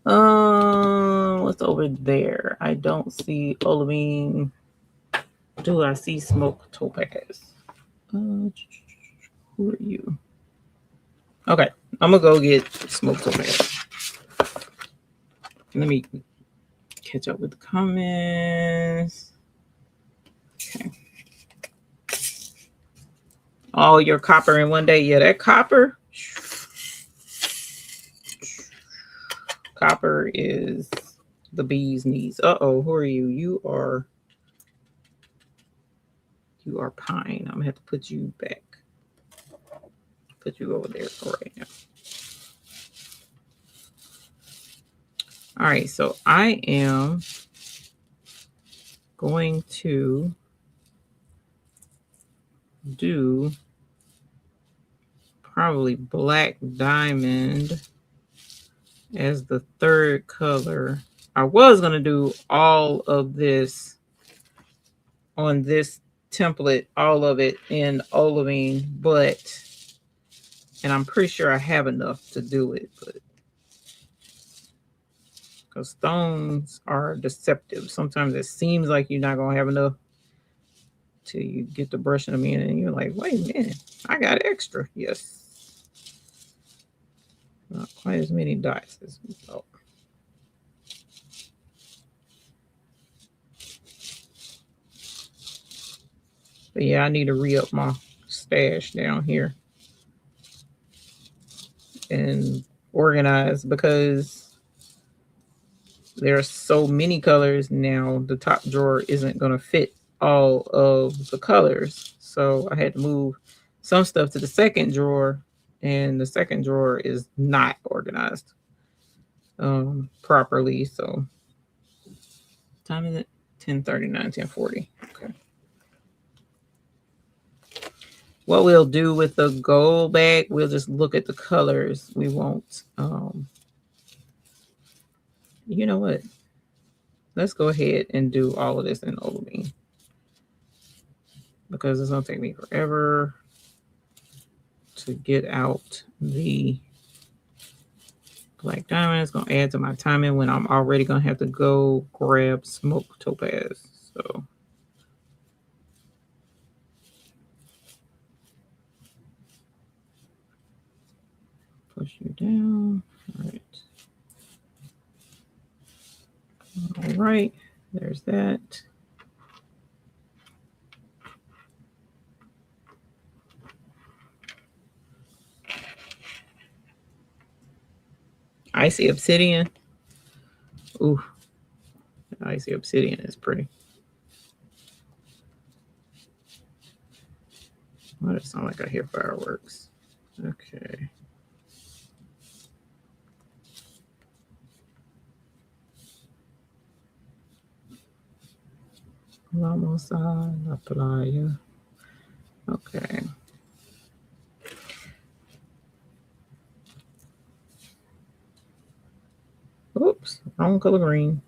What's over there? I don't see olivine. Do I see smoked topaz? Who are you? Okay, I'm gonna go get smoked topaz. Let me catch up with the comments. Okay. Oh, your copper in one day. Yeah, that copper. Copper is the bee's knees. Uh-oh, who are you? You are pine. I'm gonna have to put you back. Put you over there for right now. All right, so I am going to do probably black diamond as the third color. I was going to do all of this on this template, all of it in olivine, and I'm pretty sure I have enough to do it, but because stones are deceptive. Sometimes it seems like you're not going to have enough till you get to brushing them in, and you're like, wait a minute, I got extra. Yes. Not quite as many dots as we thought. But yeah, I need to re-up my stash down here and organize, because there are so many colors now. The top drawer isn't going to fit all of the colors. So I had to move some stuff to the second drawer, and the second drawer is not organized properly. So time is it? 10:39, 10:40. Okay. What we'll do with the gold bag, we'll just look at the colors. We won't, you know what? Let's go ahead and do all of this in olivine, because it's going to take me forever to get out the black diamond. It's going to add to my timing when I'm already going to have to go grab smoked topaz. So push you down. All right. All right. There's that. Icy obsidian. Ooh, icy obsidian is pretty. Why does it sound like I hear fireworks? Okay. Vamos a la playa. Okay. Oops, wrong color green.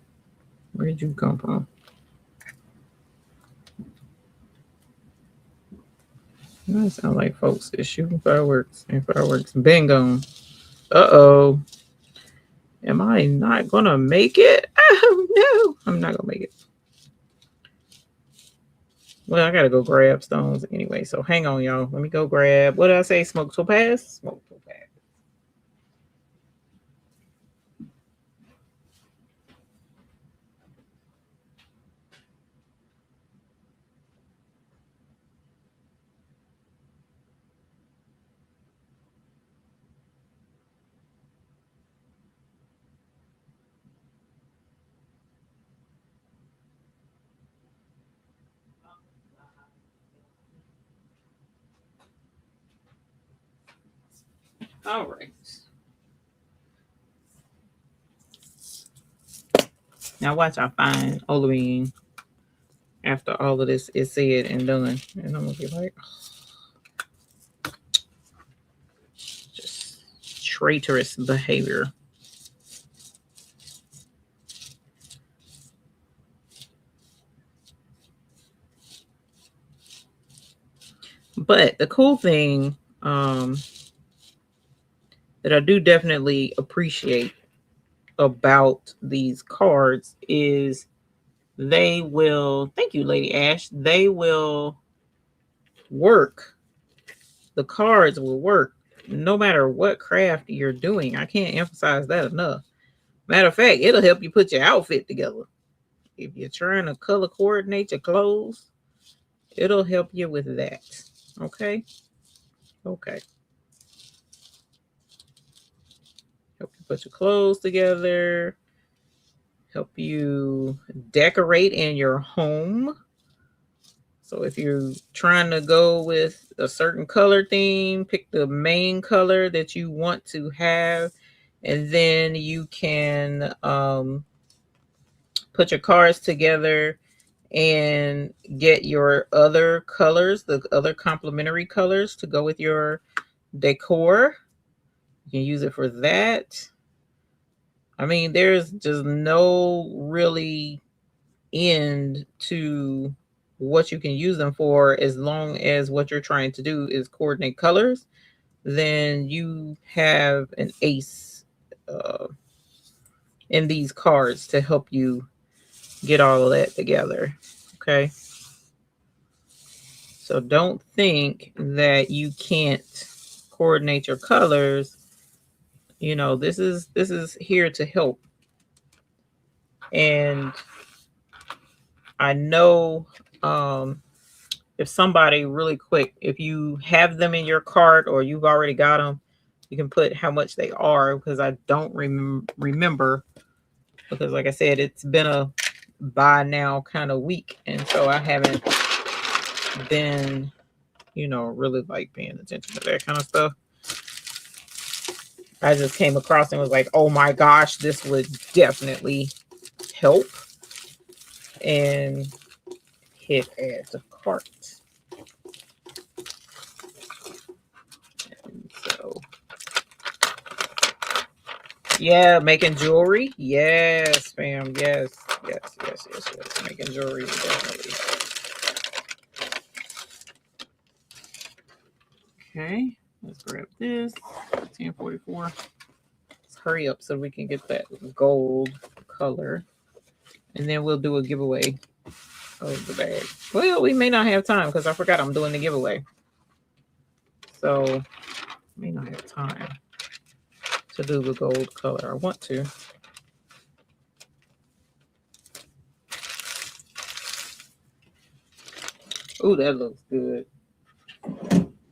Where did you come from? That sounds like folks is shooting fireworks, and fireworks been gone. Uh-oh. Am I not gonna make it? Oh no, I'm not gonna make it. Well, I gotta go grab stones anyway, so hang on, y'all. Let me go grab, what did I say? Smoked topaz? Smoked topaz. All right. Now watch I find olivine after all of this is said and done. And I'm gonna be like, oh, just traitorous behavior. But the cool thing that I do definitely appreciate about these cards is they will, thank you, Lady Ash, they will work. The cards will work no matter what craft you're doing. I can't emphasize that enough. Matter of fact, it'll help you put your outfit together. If you're trying to color coordinate your clothes, it'll help you with that. Okay? Okay. Help you put your clothes together, help you decorate in your home. So if you're trying to go with a certain color theme, pick the main color that you want to have, and then you can put your cards together and get your other colors, the other complementary colors to go with your decor. You can use it for that. I mean, there's just no really end to what you can use them for, as long as what you're trying to do is coordinate colors, then you have an ace in these cards to help you get all of that together. Okay. So don't think that you can't coordinate your colors. You know, this is here to help. And I know if somebody really quick, if you have them in your cart or you've already got them, you can put how much they are, because I don't remember, because like I said, it's been a buy now kind of week, and so I haven't been, you know, really like paying attention to that kind of stuff. I just came across and was like, oh my gosh, this would definitely help, and hit add to cart. And so yeah, making jewelry. Yes, fam. Yes. Making jewelry, definitely. Okay, let's grab this. 1044. Let's hurry up so we can get that gold color. And then we'll do a giveaway of the bag. Well, we may not have time because I forgot I'm doing the giveaway. So may not have time to do the gold color. I want to. Oh, that looks good.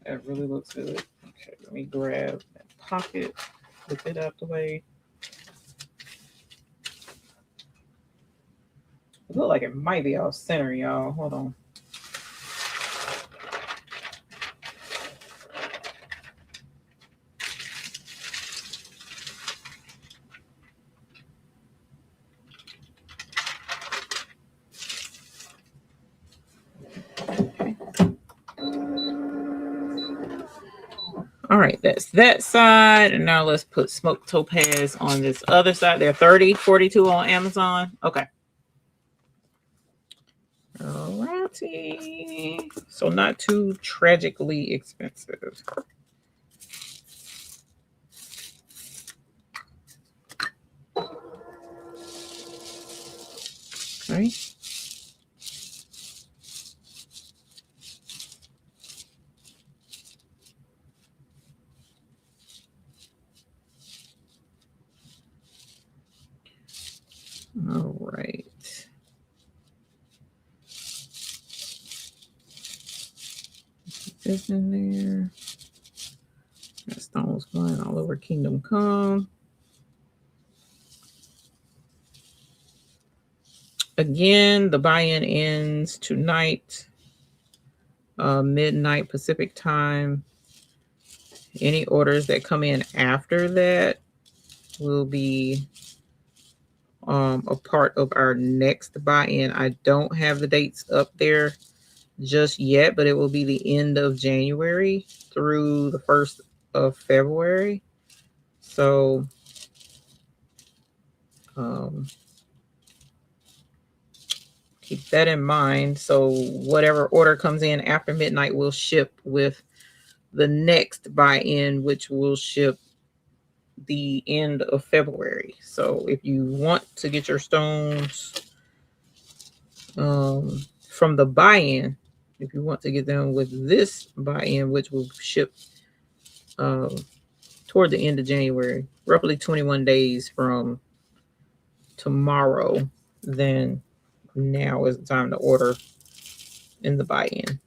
That really looks good. Okay, let me grab that pocket, flip it out the way. It looks like it might be off center, y'all. Hold on. All right, that's that side. And now let's put smoked topaz on this other side. They're $30.42 on Amazon. Okay. All righty. So not too tragically expensive. Okay. All right. Put this in there. That stone's flying all over Kingdom Come. Again, the buy-in ends tonight, midnight Pacific time. Any orders that come in after that will be a part of our next buy-in. I don't have the dates up there just yet, but it will be the end of January through the 1st of February. So keep that in mind. So whatever order comes in after midnight will ship with the next buy-in, which will ship the end of February. So if you want to get your stones from the buy-in, if you want to get them with this buy-in, which will ship toward the end of January, roughly 21 days from tomorrow, then now is the time to order in the buy-in.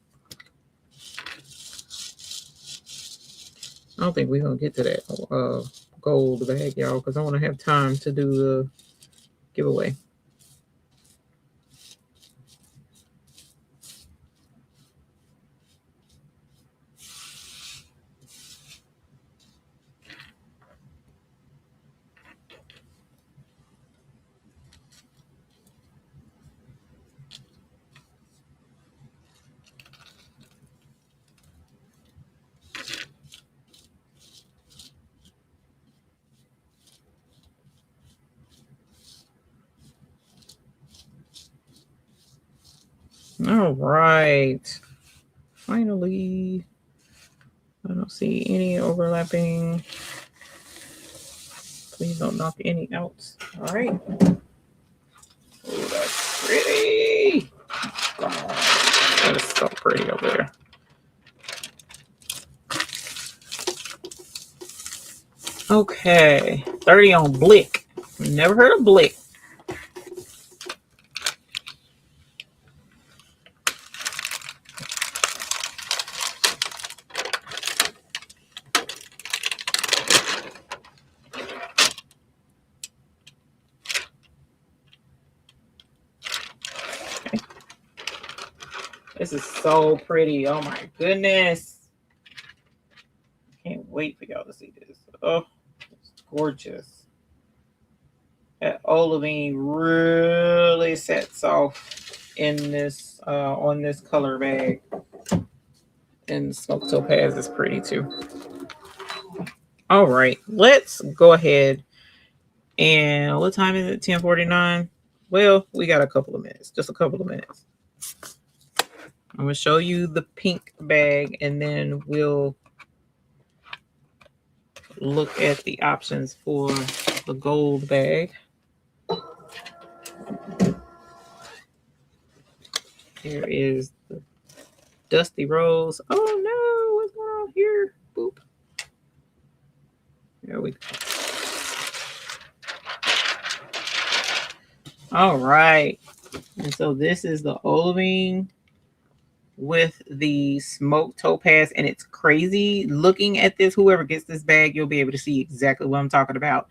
I don't think we're going to get to that gold bag, y'all, because I want to have time to do the giveaway. All right. Finally, I don't see any overlapping. Please don't knock any out. All right. Oh, that's pretty. That is so pretty over there. Okay. 30 on Blick. Never heard of Blick. This is so pretty. Oh my goodness. Can't wait for y'all to see this. Oh, it's gorgeous. That olivine really sets off in this on this color bag. And smoke topaz is pretty too. All right, let's go ahead. And what time is it? 10:49. Well, we got a couple of minutes, just a couple of minutes. I'm gonna show you the pink bag, and then we'll look at the options for the gold bag. Here is the Dusty Rose. Oh no, what's going on here? Boop. There we go. All right. And so this is the olivine with the smoked topaz, and it's crazy looking at this. Whoever gets this bag, you'll be able to see exactly what I'm talking about.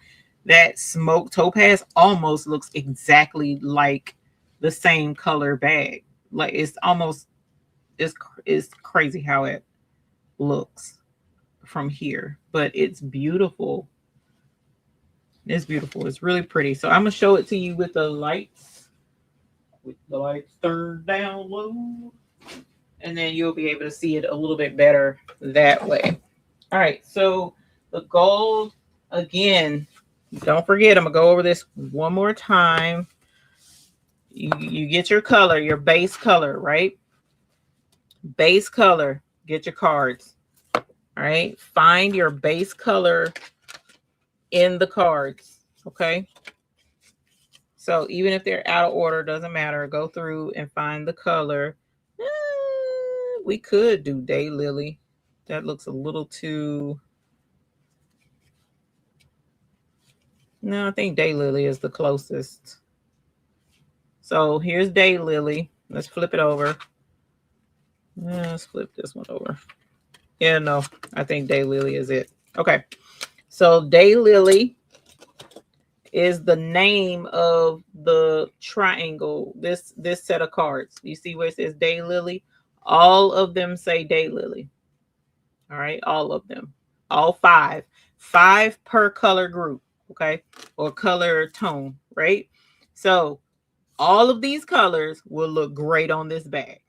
That smoked topaz almost looks exactly like the same color bag. Like it's almost it's crazy how it looks from here, but it's beautiful. It's beautiful. It's really pretty. So I'm gonna show it to you with the lights turned down low, and then you'll be able to see it a little bit better that way. All right, so the gold, again, don't forget, I'm gonna go over this one more time. You get your color, your base color, right? Base color, get your cards. All right, find your base color in the cards, okay? So even if they're out of order, doesn't matter. Go through and find the color. We could do Daylily. That looks a little too... No, I think Daylily is the closest. So here's Daylily. Let's flip it over. Let's flip this one over. Yeah, no, I think Daylily is it. Okay, so Daylily is the name of the triangle, this set of cards. You see where it says Daylily? All of them say Daylily. All right, all of them. All five. 5 per color group, okay? Or color tone, right? So all of these colors will look great on this bag.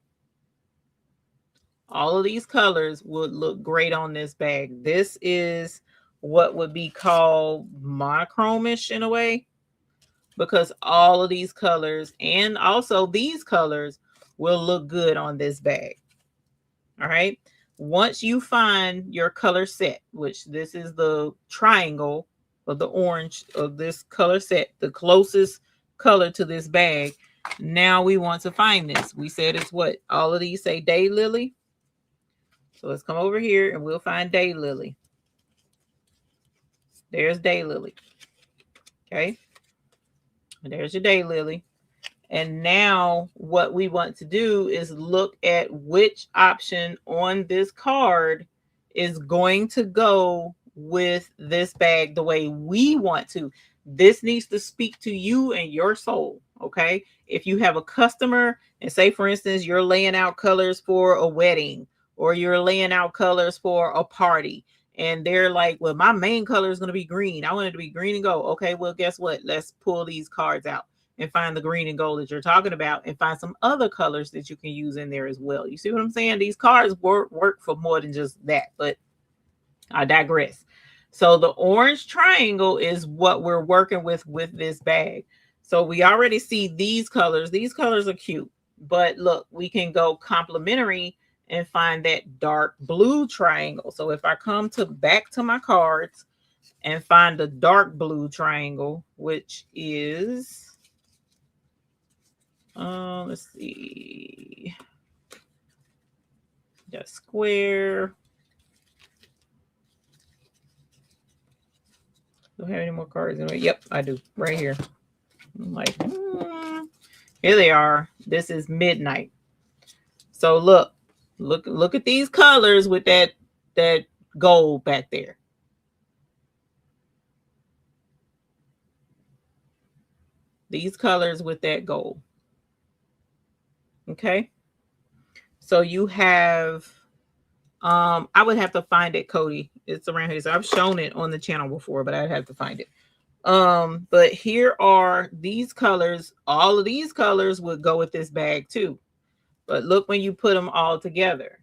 All of these colors would look great on this bag. This is what would be called monochromish in a way, because all of these colors and also these colors will look good on this bag. All right. Once you find your color set, which this is the triangle of the orange of this color set, the closest color to this bag, now we want to find this. We said it's what? All of these say Daylily. So let's come over here and we'll find Daylily. There's Daylily. Okay. And there's your Daylily. And now what we want to do is look at which option on this card is going to go with this bag the way we want to. This needs to speak to you and your soul. Okay. If you have a customer and say, for instance, you're laying out colors for a wedding, or you're laying out colors for a party, and they're like, well, my main color is going to be green. I want it to be green and gold. Okay, well, guess what? Let's pull these cards out and find the green and gold that you're talking about, and find some other colors that you can use in there as well. You see what I'm saying? These cards work for more than just that, but I digress. So the orange triangle is what we're working with this bag. So we already see these colors. These colors are cute. But look, we can go complementary and find that dark blue triangle. So if I come to back to my cards and find the dark blue triangle, which is, let's see, the square. Do I have any more cards in it? Yep, I do, right here. I'm like, here they are. This is midnight. So look at these colors with that gold back there. These colors with that gold. Okay. So you have, I would have to find it, Cody. It's around here. So I've shown it on the channel before, but I'd have to find it. But here are these colors. All of these colors would go with this bag too. But look when you put them all together.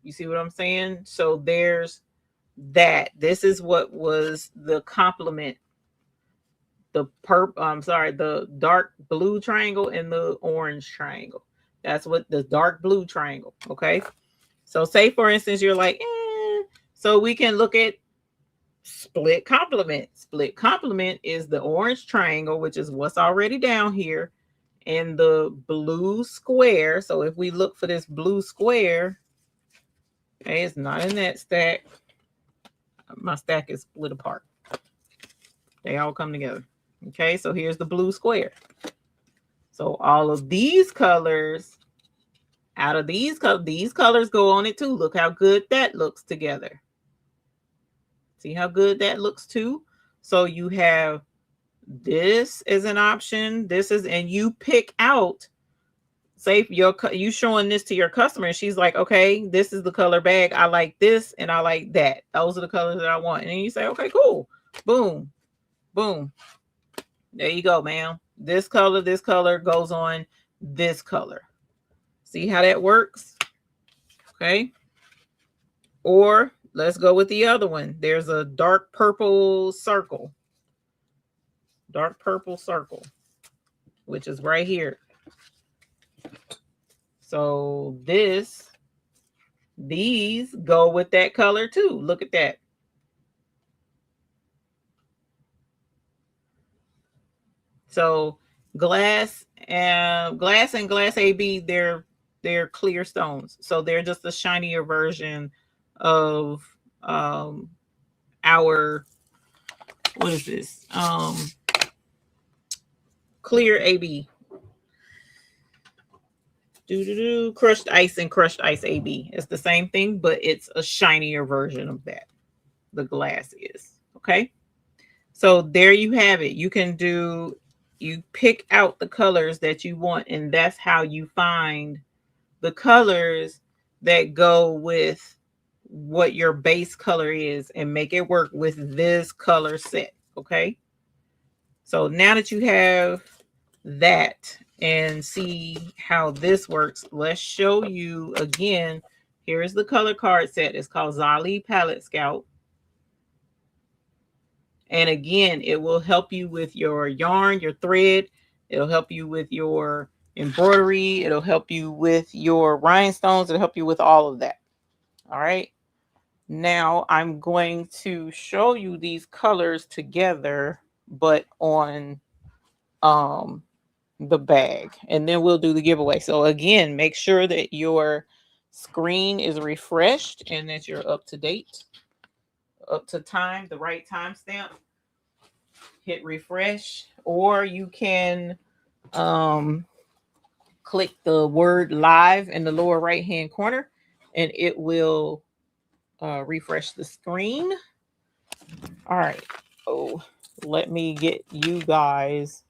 You see what I'm saying? So there's that. This is what was the complement. The the dark blue triangle and the orange triangle. That's what the dark blue triangle. Okay. So say for instance, you're like, so we can look at split complement. Split complement is the orange triangle, which is what's already down here, and the blue square. So if we look for this blue square, okay, it's not in that stack. My stack is split apart. They all come together. Okay, so here's the blue square. So all of these colors, out of these colors go on it too. Look how good that looks together. See how good that looks too? So you have this is an option. This is, and you pick out, say if you showing this to your customer, and she's like, okay, this is the color bag. I like this and I like that. Those are the colors that I want. And then you say, okay, cool. Boom, boom. There you go, ma'am. This color goes on this color. See how that works? Okay. Or let's go with the other one. There's a dark purple circle. Dark purple circle, which is right here. So these go with that color too. Look at that. So glass and glass AB, they're clear stones. So they're just a shinier version of our, what is this? Clear AB. Crushed ice and crushed ice AB. It's the same thing, but it's a shinier version of that. The glass is. Okay. So there you have it. You pick out the colors that you want, and that's how you find the colors that go with what your base color is and make it work with this color set. Okay. So now that you have that and see how this works, let's show you again. Here's the color card set. It's called Zali Palette Scout. And again, it will help you with your yarn, your thread. It'll help you with your embroidery. It'll help you with your rhinestones. It'll help you with all of that. All right. Now I'm going to show you these colors together, but on the bag, and then we'll do the giveaway. So again, make sure that your screen is refreshed and that you're up to date, up to time, the right timestamp. Hit refresh, or you can click the word live in the lower right hand corner and it will refresh the screen. All right. Oh, let me get you guys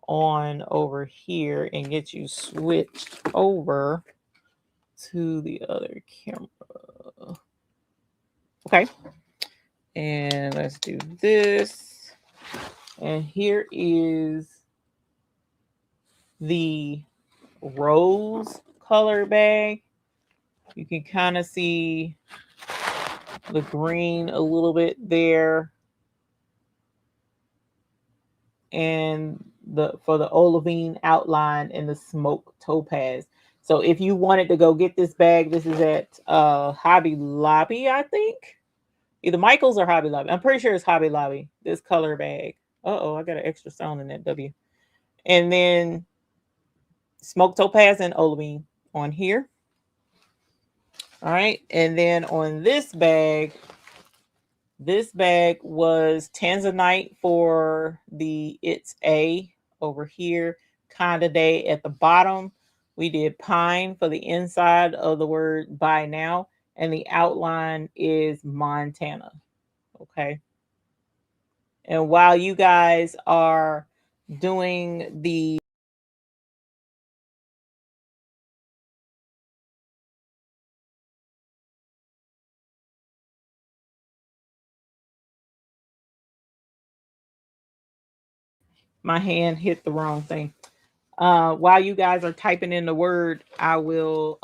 on over here and get you switched over to the other camera. Okay. And let's do this. And here is the rose color bag. You can kind of see the green a little bit there. and for the olivine outline and the smoke topaz. So if you wanted to go get this bag, this is at Hobby Lobby, I think. Either Michael's or Hobby Lobby. I'm pretty sure it's Hobby Lobby. This color bag. Uh-oh, I got an extra sound in that W. And then smoke topaz and olivine on here. All right. And then on this bag was tanzanite for the it's a over here, kinda day at the bottom. We did pine for the inside of the word by now, and the outline is Montana. Okay. And while you guys are doing the my hand hit the wrong thing. While you guys are typing in the word, I will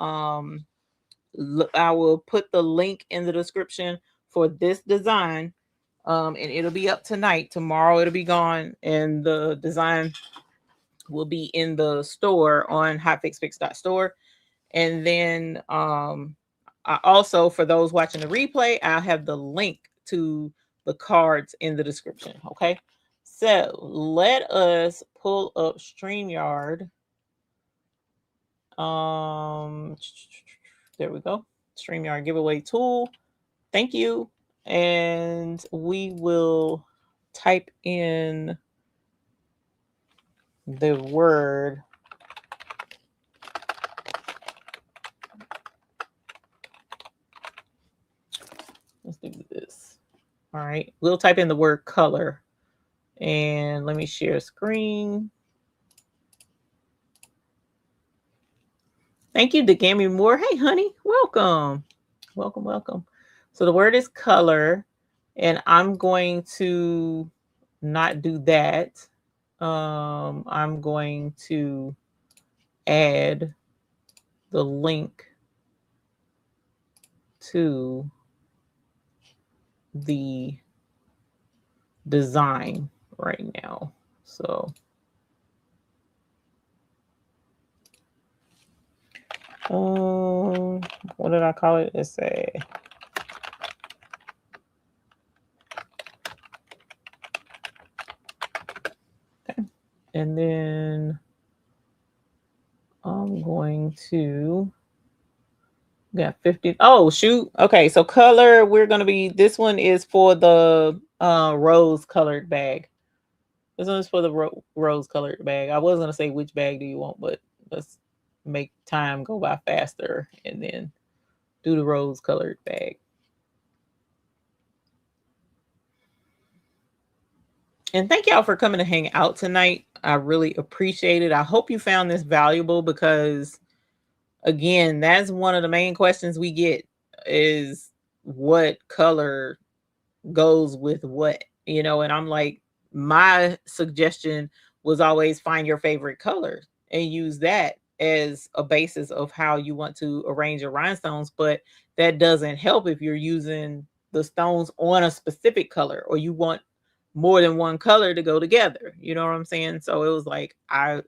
put the link in the description for this design. And it'll be up tonight. Tomorrow it'll be gone, and the design will be in the store on hotfixfix.store. And then I also, for those watching the replay, I'll have the link to the cards in the description. Okay. So let us pull up StreamYard. There we go. StreamYard giveaway tool. Thank you. And we will type in the word. Let's do this. All right. We'll type in the word color. And let me share screen. Thank you, Degami Moore. Hey, honey. Welcome. Welcome, welcome. So the word is color. And I'm going to not do that. I'm going to add the link to the design right now. So what did I call it? It's a okay. And then I'm going to got 50. Oh, shoot. Okay, so color, we're going to be, this one is for the rose colored bag. This one is for the rose colored bag. I was going to say which bag do you want, but let's make time go by faster and then do the rose colored bag. And thank y'all for coming to hang out tonight. I really appreciate it. I hope you found this valuable because, again, that's one of the main questions we get is what color goes with what, and I'm like, my suggestion was always find your favorite color and use that as a basis of how you want to arrange your rhinestones. But that doesn't help if you're using the stones on a specific color or you want more than one color to go together. You know what I'm saying? So it was like I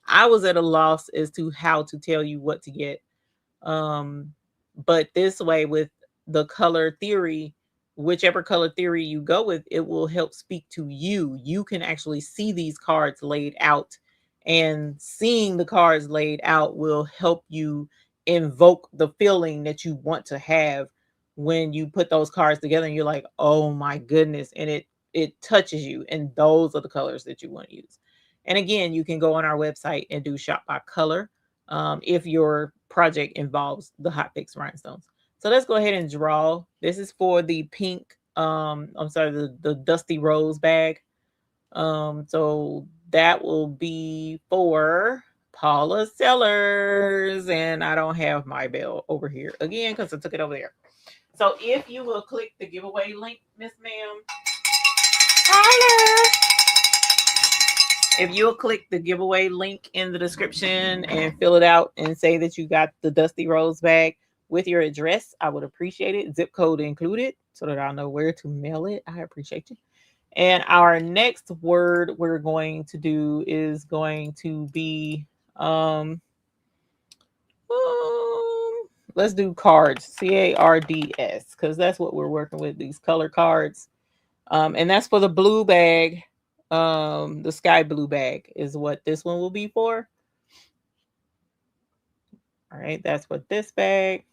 was at a loss as to how to tell you what to get. But this way, with the color theory, whichever color theory you go with, it will help speak to you. You can actually see these cards laid out, and seeing the cards laid out will help you invoke the feeling that you want to have when you put those cards together and you're like, oh my goodness, and it touches you, and those are the colors that you want to use. And again, you can go on our website and do shop by color if your project involves the hot fix rhinestones. So let's go ahead and draw. This is for the pink, I'm sorry, the dusty rose bag. So that will be for Paula Sellers. And I don't have my bell over here again because I took it over there. So if you will click the giveaway link, Miss Ma'am. Paula. If you'll click the giveaway link in the description and fill it out and say that you got the Dusty Rose bag with your address, I would appreciate it. Zip code included so that I'll know where to mail it. I appreciate you. And our next word we're going to do is going to be um, let's do cards, cards, because that's what we're working with, these color cards. And that's for the blue bag. The sky blue bag is what this one will be for. All right, that's what this bag.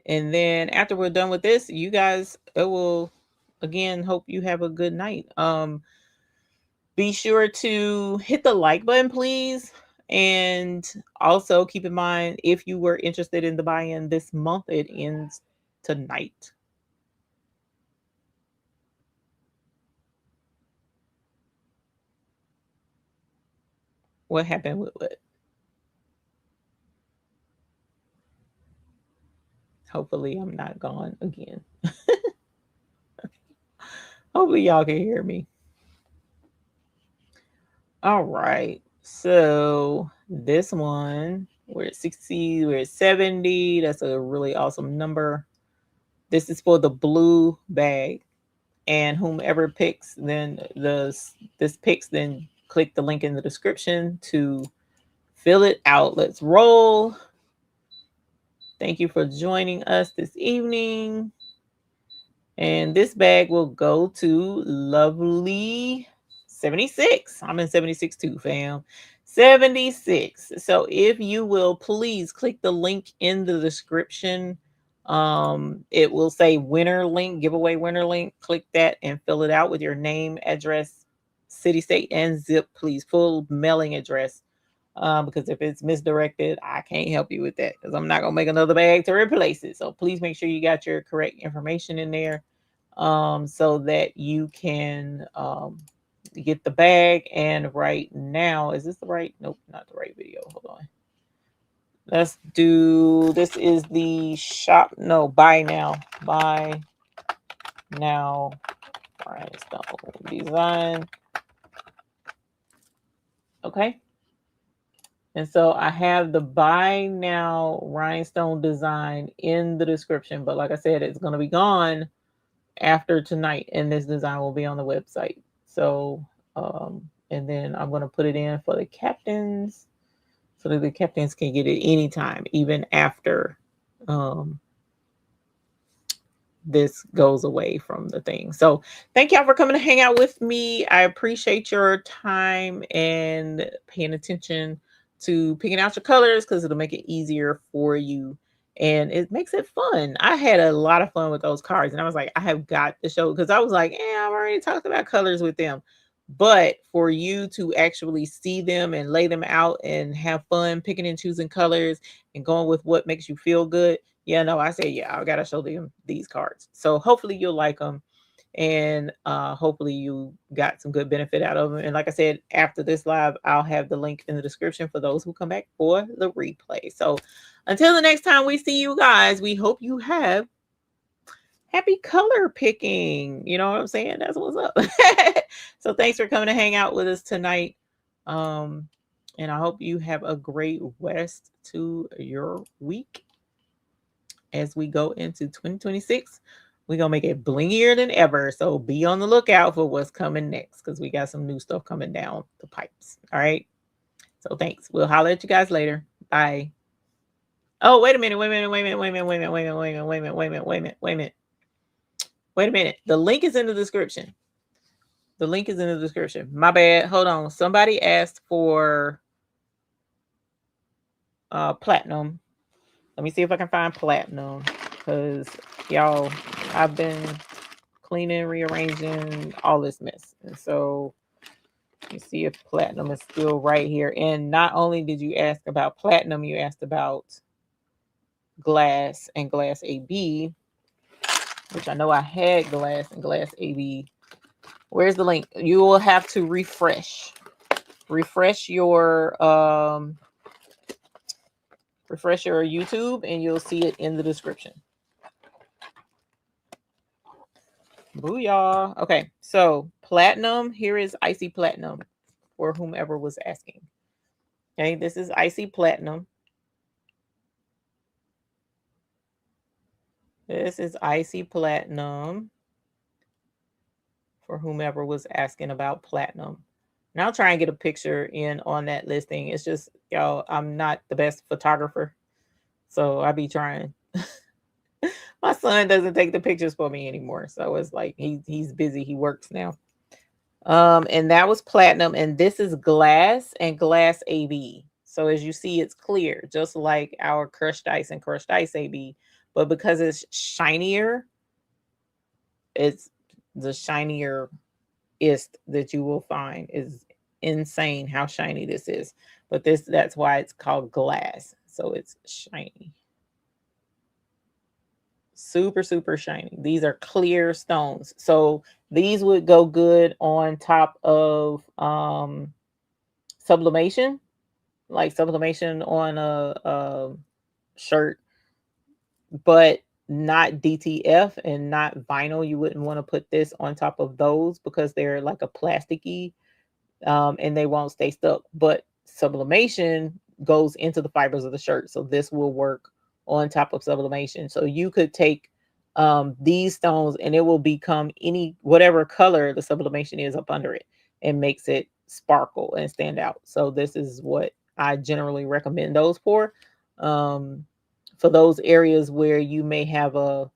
And then after we're done with this, you guys, it will again hope you have a good night. Be sure to hit the like button, please. And also keep in mind, if you were interested in the buy-in this month, it ends tonight. What happened with what? Hopefully I'm not gone again. Hopefully y'all can hear me. All right. So this one, we're at 60, we're at 70. That's a really awesome number. This is for the blue bag. And whomever picks, then this picks, then click the link in the description to fill it out. Let's roll. Thank you for joining us this evening. And this bag will go to lovely 76. I'm in 76 too, fam. 76. So if you will please click the link in the description. It will say winner link, giveaway winner link. Click that and fill it out with your name, address, city, state, and zip, please. Full mailing address. Because if it's misdirected, I can't help you with that because I'm not gonna make another bag to replace it. So please make sure you got your correct information in there, so that you can get the bag. And right now, is this the right? Nope, not the right video. Hold on. Let's do, this is the shop. No, buy now. Buy now. Rhinestone design. Okay. And so I have the buy now rhinestone design in the description. But like I said, it's going to be gone after tonight, and this design will be on the website. So, and then I'm going to put it in for the captains so that the captains can get it anytime, even after this goes away from the thing. So thank y'all for coming to hang out with me. I appreciate your time and paying attention to picking out your colors because it'll make it easier for you and it makes it fun. I had a lot of fun with those cards and I was like, I have got to show, because I was like, I've already talked about colors with them. But for you to actually see them and lay them out and have fun picking and choosing colors and going with what makes you feel good, yeah, no, I say, yeah, I gotta show them these cards. So hopefully you'll like them, and hopefully you got some good benefit out of them. And like I said, after this live, I'll have the link in the description for those who come back for the replay. So until the next time we see you guys, we hope you have happy color picking. You know what I'm saying? That's what's up. So thanks for coming to hang out with us tonight. And I hope you have a great rest to your week. As we go into 2026, we're going to make it blingier than ever. So be on the lookout for what's coming next because we got some new stuff coming down the pipes. All right. So thanks. We'll holler at you guys later. Bye. Oh, wait a minute. Wait a minute. Wait a minute. Wait a minute. Wait a minute. Wait a minute. Wait a minute. Wait a minute. Wait a minute. Wait a minute. Wait a minute. Wait a minute. The link is in the description. The link is in the description. My bad. Hold on. Somebody asked for platinum. Let me see if I can find platinum because y'all, I've been cleaning, rearranging all this mess. And so you see if platinum is still right here. And not only did you ask about platinum, you asked about glass and glass AB, which I know I had glass and glass AB. Where's the link? You will have to refresh your YouTube and you'll see it in the description. Booyah. Okay, so platinum, here is icy platinum for whomever was asking. Okay, this is icy platinum. This is icy platinum for whomever was asking about platinum. And I'll try and get a picture in on that listing. It's just, y'all, I'm not the best photographer. So I be trying. My son doesn't take the pictures for me anymore. So it's like he's busy. He works now. And that was platinum, and this is glass and glass AB. So as you see, it's clear, just like our crushed ice and crushed ice AB. But because it's shinier, it's the shinier ist that you will find. Is insane how shiny this is. But that's why it's called glass. So it's shiny. Super, super shiny. These are clear stones. So these would go good on top of sublimation, like sublimation on a shirt, but not DTF and not vinyl. You wouldn't want to put this on top of those because they're like a plasticky, and they won't stay stuck. But sublimation goes into the fibers of the shirt, so this will work on top of sublimation. So you could take these stones and it will become any whatever color the sublimation is up under it and makes it sparkle and stand out. So this is what I generally recommend those for those areas where you may have a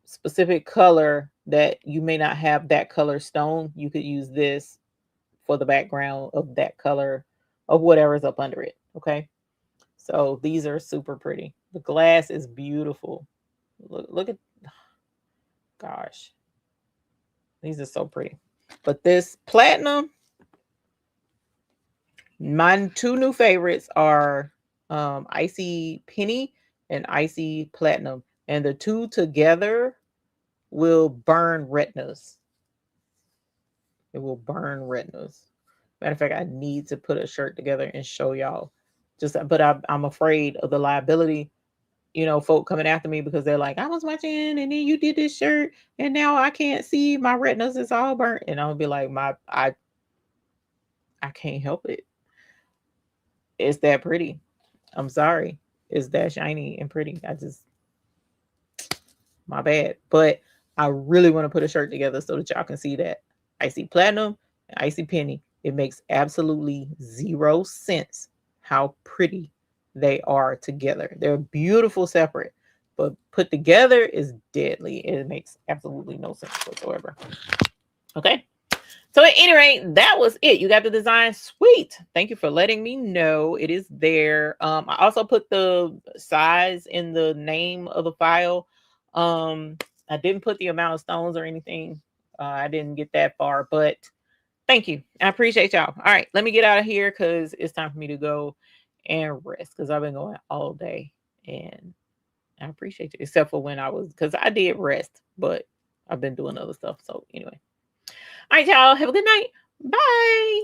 specific color that you may not have that color stone. You could use this for the background of that color of whatever's up under it. Okay. So these are super pretty. The glass is beautiful. Look at, gosh, these are so pretty. But this platinum, my two new favorites are Icy Penny and Icy Platinum. And the two together will burn retinas. It will burn retinas. Matter of fact, I need to put a shirt together and show y'all. But I'm afraid of the liability. Folk coming after me because they're like, I was watching and then you did this shirt and now I can't see, my retinas is all burnt. And I'll be like, I can't help it. It's that pretty. I'm sorry. It's that shiny and pretty. My bad. But I really want to put a shirt together so that y'all can see that. Icy Platinum and Icy Penny. It makes absolutely zero sense how pretty they are together. They're beautiful separate, but put together is deadly. It makes absolutely no sense whatsoever. Okay. So at any rate, that was it. You got the design. Sweet. Thank you for letting me know. It is there. I also put the size in the name of the file. I didn't put the amount of stones or anything. I didn't get that far, but thank you. I appreciate y'all. All right, let me get out of here because it's time for me to go and rest because I've been going all day, and I appreciate you, except for when because I did rest, but I've been doing other stuff. So anyway. All right, y'all. Have a good night. Bye.